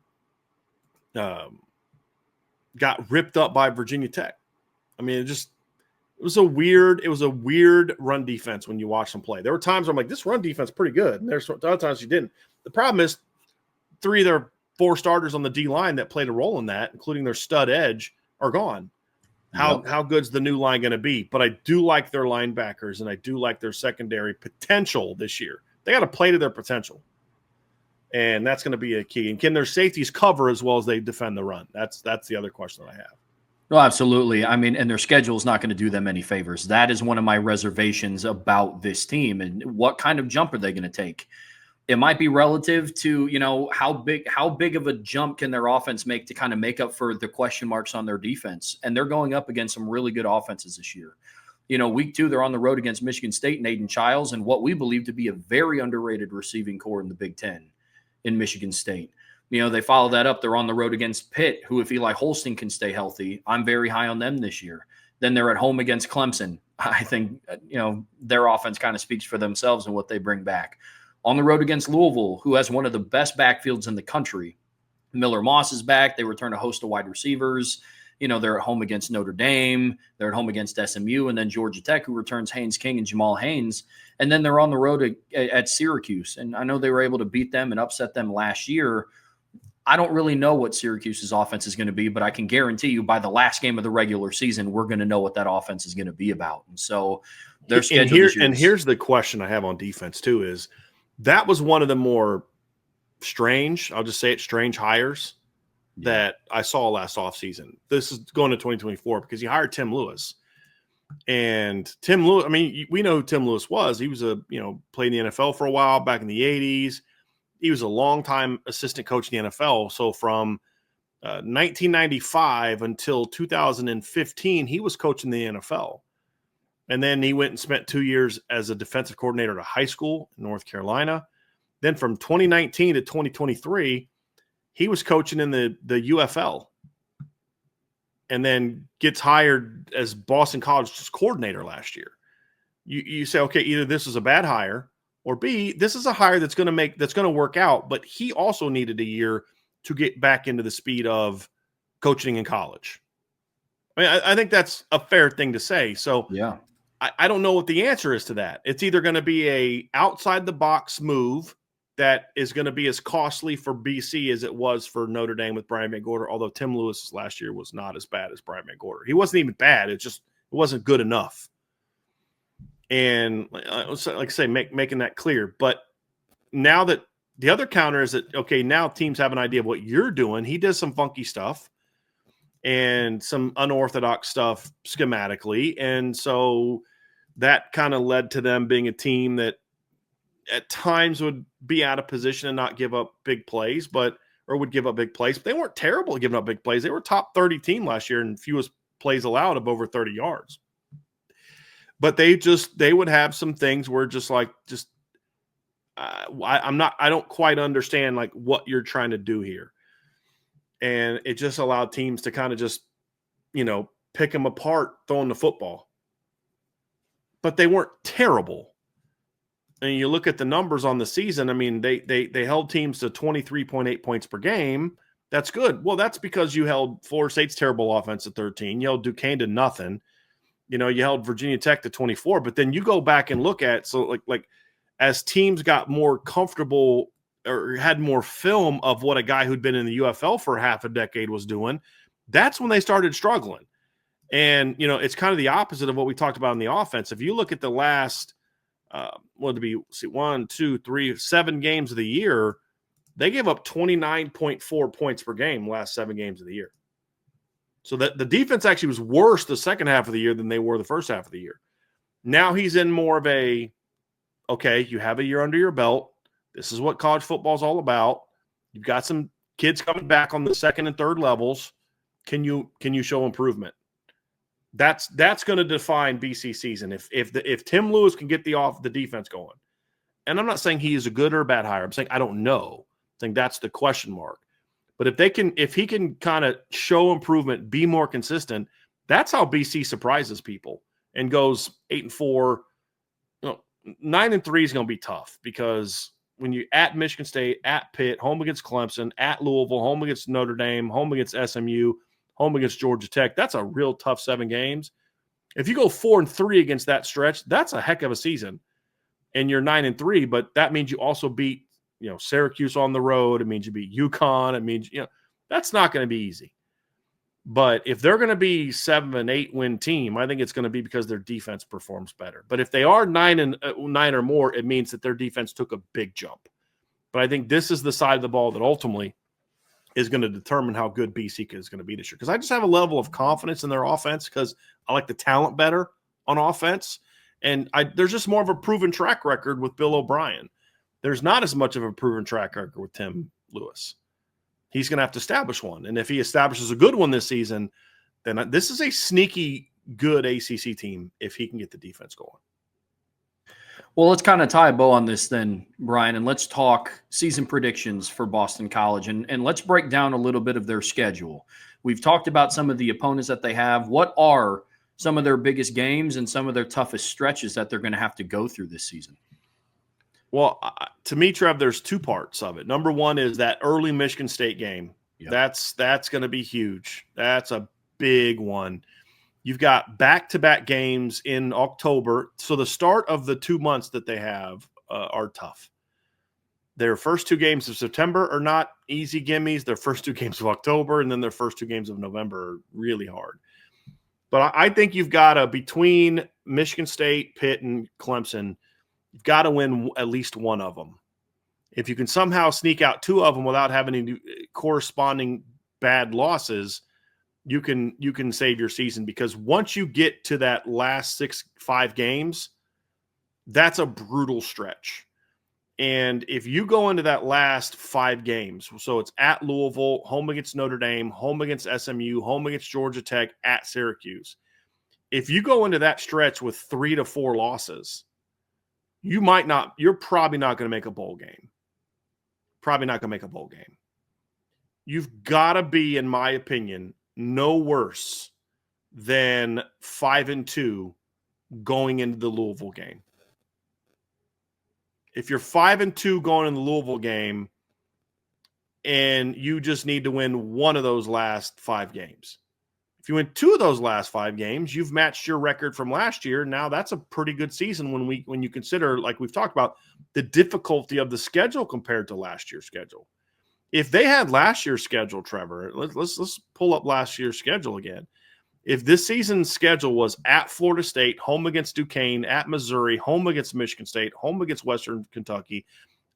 got ripped up by Virginia Tech. I mean, It was a weird run defense when you watch them play. There were times where I'm like, this run defense is pretty good. And there's other times you didn't. The problem is 3 of their 4 starters on the D line that played a role in that, including their stud edge, are gone. How good's the new line going to be? But I do like their linebackers, and I do like their secondary potential this year. They got to play to their potential. And that's going to be a key. And can their safeties cover as well as they defend the run? That's the other question that I have. No, absolutely. I mean, and their schedule is not going to do them any favors. That is one of my reservations about this team. And what kind of jump are they going to take? It might be relative to, you know, how big of a jump can their offense make to kind of make up for the question marks on their defense. And they're going up against some really good offenses this year. You know, week 2, they're on the road against Michigan State and Aiden Childs and what we believe to be a very underrated receiving core in the Big Ten in Michigan State. You know, they follow that up. They're on the road against Pitt, who, if Eli Holston can stay healthy, I'm very high on them this year. Then they're at home against Clemson. I think, you know, their offense kind of speaks for themselves and what they bring back. On the road against Louisville, who has one of the best backfields in the country. Miller Moss is back. They return a host of wide receivers. You know, they're at home against Notre Dame. They're at home against SMU, and then Georgia Tech, who returns Haynes King and Jamal Haynes. And then they're on the road at Syracuse. And I know they were able to beat them and upset them last year. I don't really know what Syracuse's offense is going to be, but I can guarantee you by the last game of the regular season, we're going to know what that offense is going to be about. And so their schedule here's the question I have on defense too is that was one of the more strange, I'll just say it, strange hires that I saw last offseason. This is going to 2024 because he hired Tim Lewis. And Tim Lewis, I mean, we know who Tim Lewis was. He was played in the NFL for a while back in the 80s. He was a longtime assistant coach in the NFL. So from 1995 until 2015, he was coaching the NFL. And then he went and spent 2 years as a defensive coordinator at a high school in North Carolina. Then from 2019 to 2023, he was coaching in the UFL. And then gets hired as Boston College's coordinator last year. You say, okay, either this is a bad hire, or B, this is a hire that's going to work out, but he also needed a year to get back into the speed of coaching in college. I mean, I think that's a fair thing to say. So yeah, I don't know what the answer is to that. It's either going to be a outside the box move that is going to be as costly for BC as it was for Notre Dame with Brian McGorder, although Tim Lewis last year was not as bad as Brian McGorder. He wasn't even bad. It wasn't good enough. And like I say, making that clear. But now that the other counter is that, okay, now teams have an idea of what you're doing. He does some funky stuff and some unorthodox stuff schematically. And so that kind of led to them being a team that at times would be out of position and not give up big plays, or would give up big plays. But they weren't terrible at giving up big plays. They were top 30 team last year and fewest plays allowed of over 30 yards. But they would have some things where I don't quite understand like what you're trying to do here. And it just allowed teams to kind of just, pick them apart throwing the football. But they weren't terrible. And you look at the numbers on the season, I mean, they held teams to 23.8 points per game. That's good. Well, that's because you held Florida State's terrible offense to 13. You held Duquesne to nothing. You held Virginia Tech to 24. But then you go back and look at, so like as teams got more comfortable or had more film of what a guy who'd been in the UFL for half a decade was doing, that's when they started struggling. And, it's kind of the opposite of what we talked about in the offense. If you look at the last – 7 games of the year, they gave up 29.4 points per game last 7 games of the year. So that the defense actually was worse the second half of the year than they were the first half of the year. Now he's in more of a, okay, you have a year under your belt. This is what college football is all about. You've got some kids coming back on the second and third levels. Can you show improvement? That's going to define BC season. If Tim Lewis can get the defense going, and I'm not saying he is a good or a bad hire. I'm saying I don't know. I think that's the question mark. But if he can kind of show improvement, be more consistent, that's how BC surprises people and goes 8-4. 9-3 is going to be tough because when you at Michigan State, at Pitt, home against Clemson, at Louisville, home against Notre Dame, home against SMU, home against Georgia Tech, that's a real tough 7 games. If you go 4-3 against that stretch, that's a heck of a season. And you're 9-3, but that means you also beat, Syracuse on the road. It means you beat UConn. It means, that's not going to be easy. But if they're going to be 7-8 win team, I think it's going to be because their defense performs better. But if they are 9 or more, it means that their defense took a big jump. But I think this is the side of the ball that ultimately is going to determine how good BC is going to be this year. Because I just have a level of confidence in their offense because I like the talent better on offense. And there's just more of a proven track record with Bill O'Brien. There's not as much of a proven track record with Tim Lewis. He's going to have to establish one. And if he establishes a good one this season, then this is a sneaky good ACC team if he can get the defense going. Well, let's kind of tie a bow on this then, Brian, and let's talk season predictions for Boston College. And let's break down a little bit of their schedule. We've talked about some of the opponents that they have. What are some of their biggest games and some of their toughest stretches that they're going to have to go through this season? Well, to me, Trev, there's two parts of it. Number one is that early Michigan State game. Yep. That's going to be huge. That's a big one. You've got back-to-back games in October. So the start of the 2 months that they have are tough. Their first 2 games of September are not easy gimmies. Their first 2 games of October and then their first 2 games of November are really hard. But I think you've got to, between Michigan State, Pitt, and Clemson, you've got to win at least one of them. If you can somehow sneak out 2 of them without having any corresponding bad losses, you can save your season, because once you get to that last 5 games, that's a brutal stretch. And if you go into that last 5 games, so it's at Louisville, home against Notre Dame, home against SMU, home against Georgia Tech, at Syracuse. If you go into that stretch with 3 to 4 losses, you're probably not going to make a bowl game. Probably not going to make a bowl game. You've got to be, in my opinion, no worse than 5-2 going into the Louisville game. If you're 5-2 going in the Louisville game and you just need to win one of those last 5 games, if you win 2 of those last 5 games, you've matched your record from last year. Now that's a pretty good season when you consider, like we've talked about, the difficulty of the schedule compared to last year's schedule. If they had last year's schedule, Trevor, let's pull up last year's schedule again. If this season's schedule was at Florida State, home against Duquesne, at Missouri, home against Michigan State, home against Western Kentucky,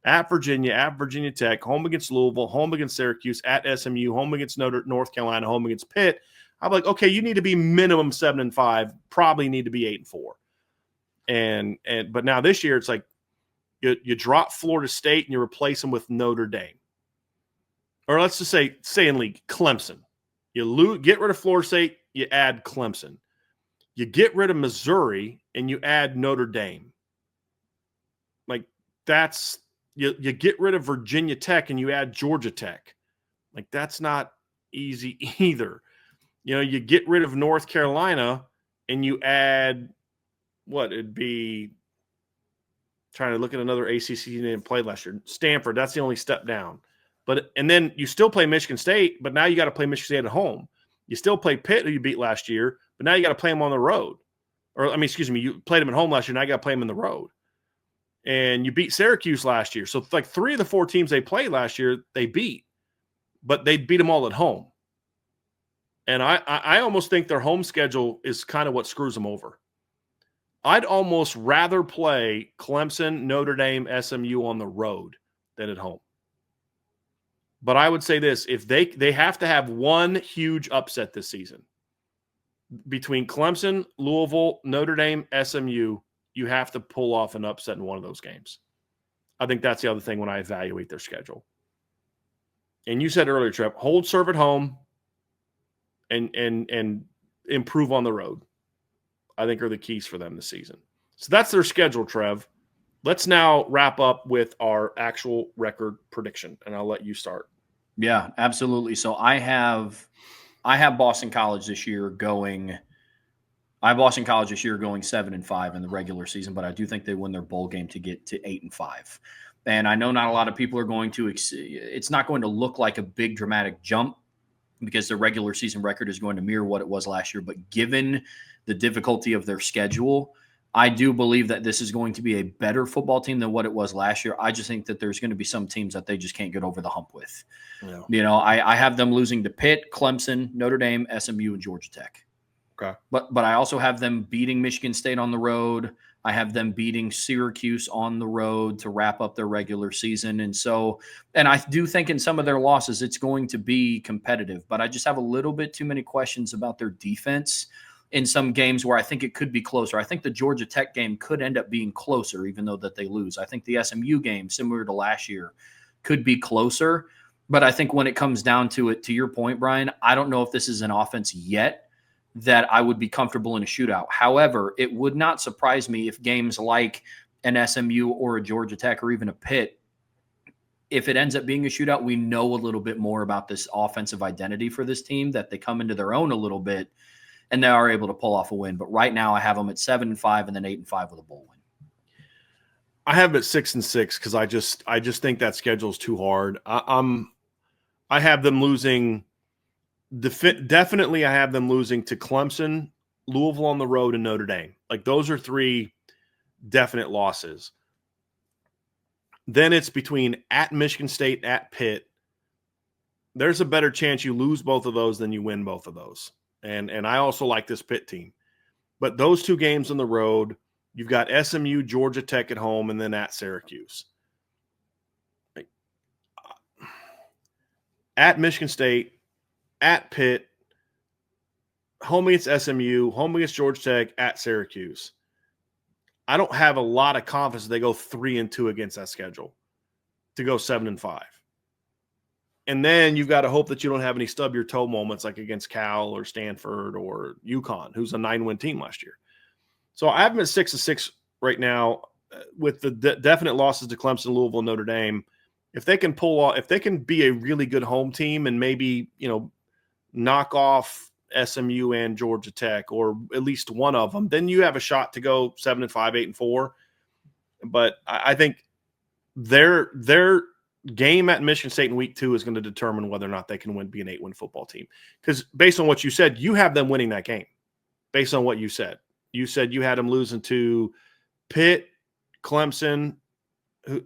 at Virginia Tech, home against Louisville, home against Syracuse, at SMU, home against North Carolina, home against Pitt, I'm like, okay, you need to be minimum 7-5, probably need to be 8-4. But now this year it's like you drop Florida State and you replace them with Notre Dame. Or let's just say in league, Clemson. You get rid of Florida State, you add Clemson. You get rid of Missouri and you add Notre Dame. Like that's you get rid of Virginia Tech and you add Georgia Tech. Like that's not easy either. You get rid of North Carolina and you add it'd be trying to look at another ACC team that played last year. Stanford, that's the only step down. And then you still play Michigan State, but now you got to play Michigan State at home. You still play Pitt, who you beat last year, but now you got to play them on the road. You played them at home last year, now you got to play them on the road. And you beat Syracuse last year. So like 3 of the 4 teams they played last year, they beat. But they beat them all at home. And I almost think their home schedule is kind of what screws them over. I'd almost rather play Clemson, Notre Dame, SMU on the road than at home. But I would say this, if they have to have one huge upset this season. Between Clemson, Louisville, Notre Dame, SMU, you have to pull off an upset in one of those games. I think that's the other thing when I evaluate their schedule. And you said earlier, Trev, hold serve at home and improve on the road, I think are the keys for them this season. So that's their schedule, Trev. Let's now wrap up with our actual record prediction, and I'll let you start. Yeah, absolutely. So I have Boston College this year going. I have Boston College this year going 7-5 in the regular season, but I do think they win their bowl game to get to 8-5. And I know not a lot of people are going to. It's not going to look like a big dramatic jump because the regular season record is going to mirror what it was last year. But given the difficulty of their schedule. I do believe that this is going to be a better football team than what it was last year. I just think that there's going to be some teams that they just can't get over the hump with. Yeah. I have them losing to Pitt, Clemson, Notre Dame, SMU, and Georgia Tech. Okay. But I also have them beating Michigan State on the road. I have them beating Syracuse on the road to wrap up their regular season. And I do think in some of their losses, it's going to be competitive, but I just have a little bit too many questions about their defense in some games where I think it could be closer. I think the Georgia Tech game could end up being closer, even though that they lose. I think the SMU game, similar to last year, could be closer. But I think when it comes down to it, to your point, Brian, I don't know if this is an offense yet that I would be comfortable in a shootout. However, it would not surprise me if games like an SMU or a Georgia Tech or even a Pitt, if it ends up being a shootout, we know a little bit more about this offensive identity for this team, that they come into their own a little bit and they are able to pull off a win. But right now I have them at 7-5 and then 8-5 with a bowl win. I have them at 6-6 because I just think that schedule is too hard. I have them losing. Definitely, I have them losing to Clemson, Louisville on the road, and Notre Dame. Like, those are 3 definite losses. Then it's between at Michigan State, at Pitt. There's a better chance you lose both of those than you win both of those. And I also like this Pitt team. But those 2 games on the road, you've got SMU, Georgia Tech at home, and then at Syracuse. At Michigan State, at Pitt, home against SMU, home against Georgia Tech, at Syracuse. I don't have a lot of confidence they go 3-2 against that schedule to go 7-5. And then you've got to hope that you don't have any stub your toe moments like against Cal or Stanford or UConn, who's a 9-win team last year. So I have them at 6-6 right now with the definite losses to Clemson, Louisville, and Notre Dame. If they can pull off, if they can be a really good home team and maybe, knock off SMU and Georgia Tech, or at least one of them, then you have a shot to go 7-5, 8-4. But I think their game at Michigan State in week 2 is going to determine whether or not they can be an 8-win football team. Because based on what you said, you have them winning that game. Based on what you said you had them losing to Pitt, Clemson,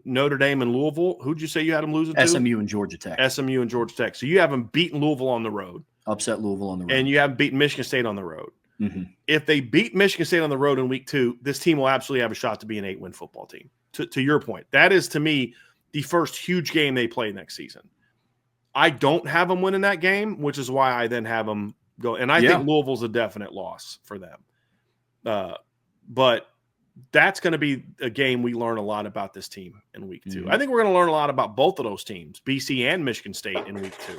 Notre Dame, and Louisville. Who'd you say you had them losing to? SMU and Georgia Tech. SMU and Georgia Tech. So you have them beating Louisville on the road. Upset Louisville on the road. And you have beaten Michigan State on the road. Mm-hmm. If they beat Michigan State on the road in week 2, this team will absolutely have a shot to be an 8-win football team. To your point, that is, to me, the first huge game they play next season. I don't have them winning that game, which is why I then have them go. And I think Louisville's a definite loss for them. But that's going to be a game we learn a lot about this team in week 2. I think we're going to learn a lot about both of those teams, BC and Michigan State, in week 2.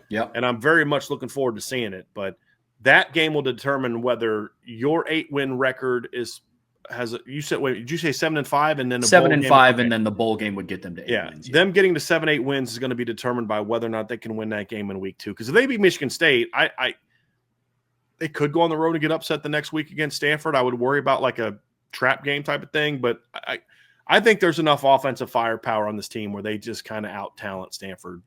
Yep. And I'm very much looking forward to seeing it. But that game will determine whether your 8-win record you said, wait, did you say 7-5 and then 7-5 and then the bowl game would get them to 8 wins? Them getting to 7-8 wins is going to be determined by whether or not they can win that game in week 2. Because if they beat Michigan State, they could go on the road and get upset the next week against Stanford. I would worry about like a trap game type of thing, but I think there's enough offensive firepower on this team where they just kind of out talent Stanford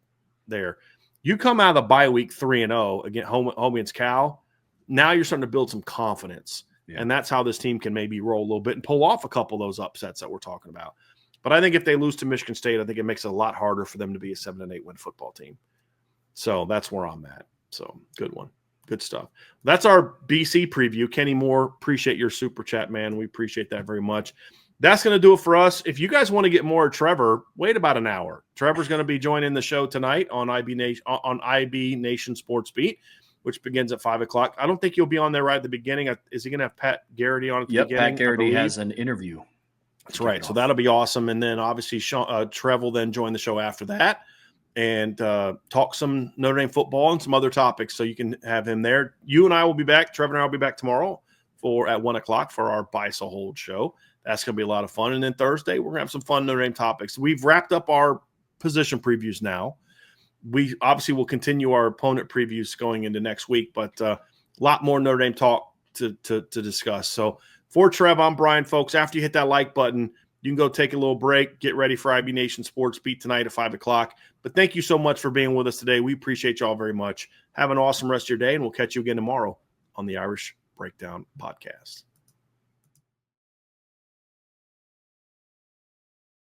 there. You come out of the bye week 3-0 against home against Cal. Now you're starting to build some confidence, and that's how this team can maybe roll a little bit and pull off a couple of those upsets that we're talking about. But I think if they lose to Michigan State, I think it makes it a lot harder for them to be a 7-8 win football team. So that's where I'm at. So good one. Good stuff. That's our BC preview. Kenny Moore, appreciate your super chat, man. We appreciate that very much. That's going to do it for us. If you guys want to get more of Trevor, wait about an hour. Trevor's going to be joining the show tonight on IB Nation Sports Beat, which begins at 5 o'clock. I don't think he'll be on there right at the beginning. Is he going to have Pat Garrity on at the beginning? Pat Garrity has an interview. That's right. So that'll be awesome. And then obviously Trev will then join the show after that and talk some Notre Dame football and some other topics. So you can have him there. You and I will be back. Trevor and I will be back tomorrow at 1 o'clock for our Buy So Hold show. That's going to be a lot of fun. And then Thursday, we're going to have some fun Notre Dame topics. We've wrapped up our position previews now. We obviously will continue our opponent previews going into next week, but a lot more Notre Dame talk to discuss. So for Trev, I'm Brian, folks. After you hit that like button, you can go take a little break, get ready for IB Nation Sports Beat tonight at 5 o'clock. But thank you so much for being with us today. We appreciate y'all very much. Have an awesome rest of your day, and we'll catch you again tomorrow on the Irish Breakdown podcast.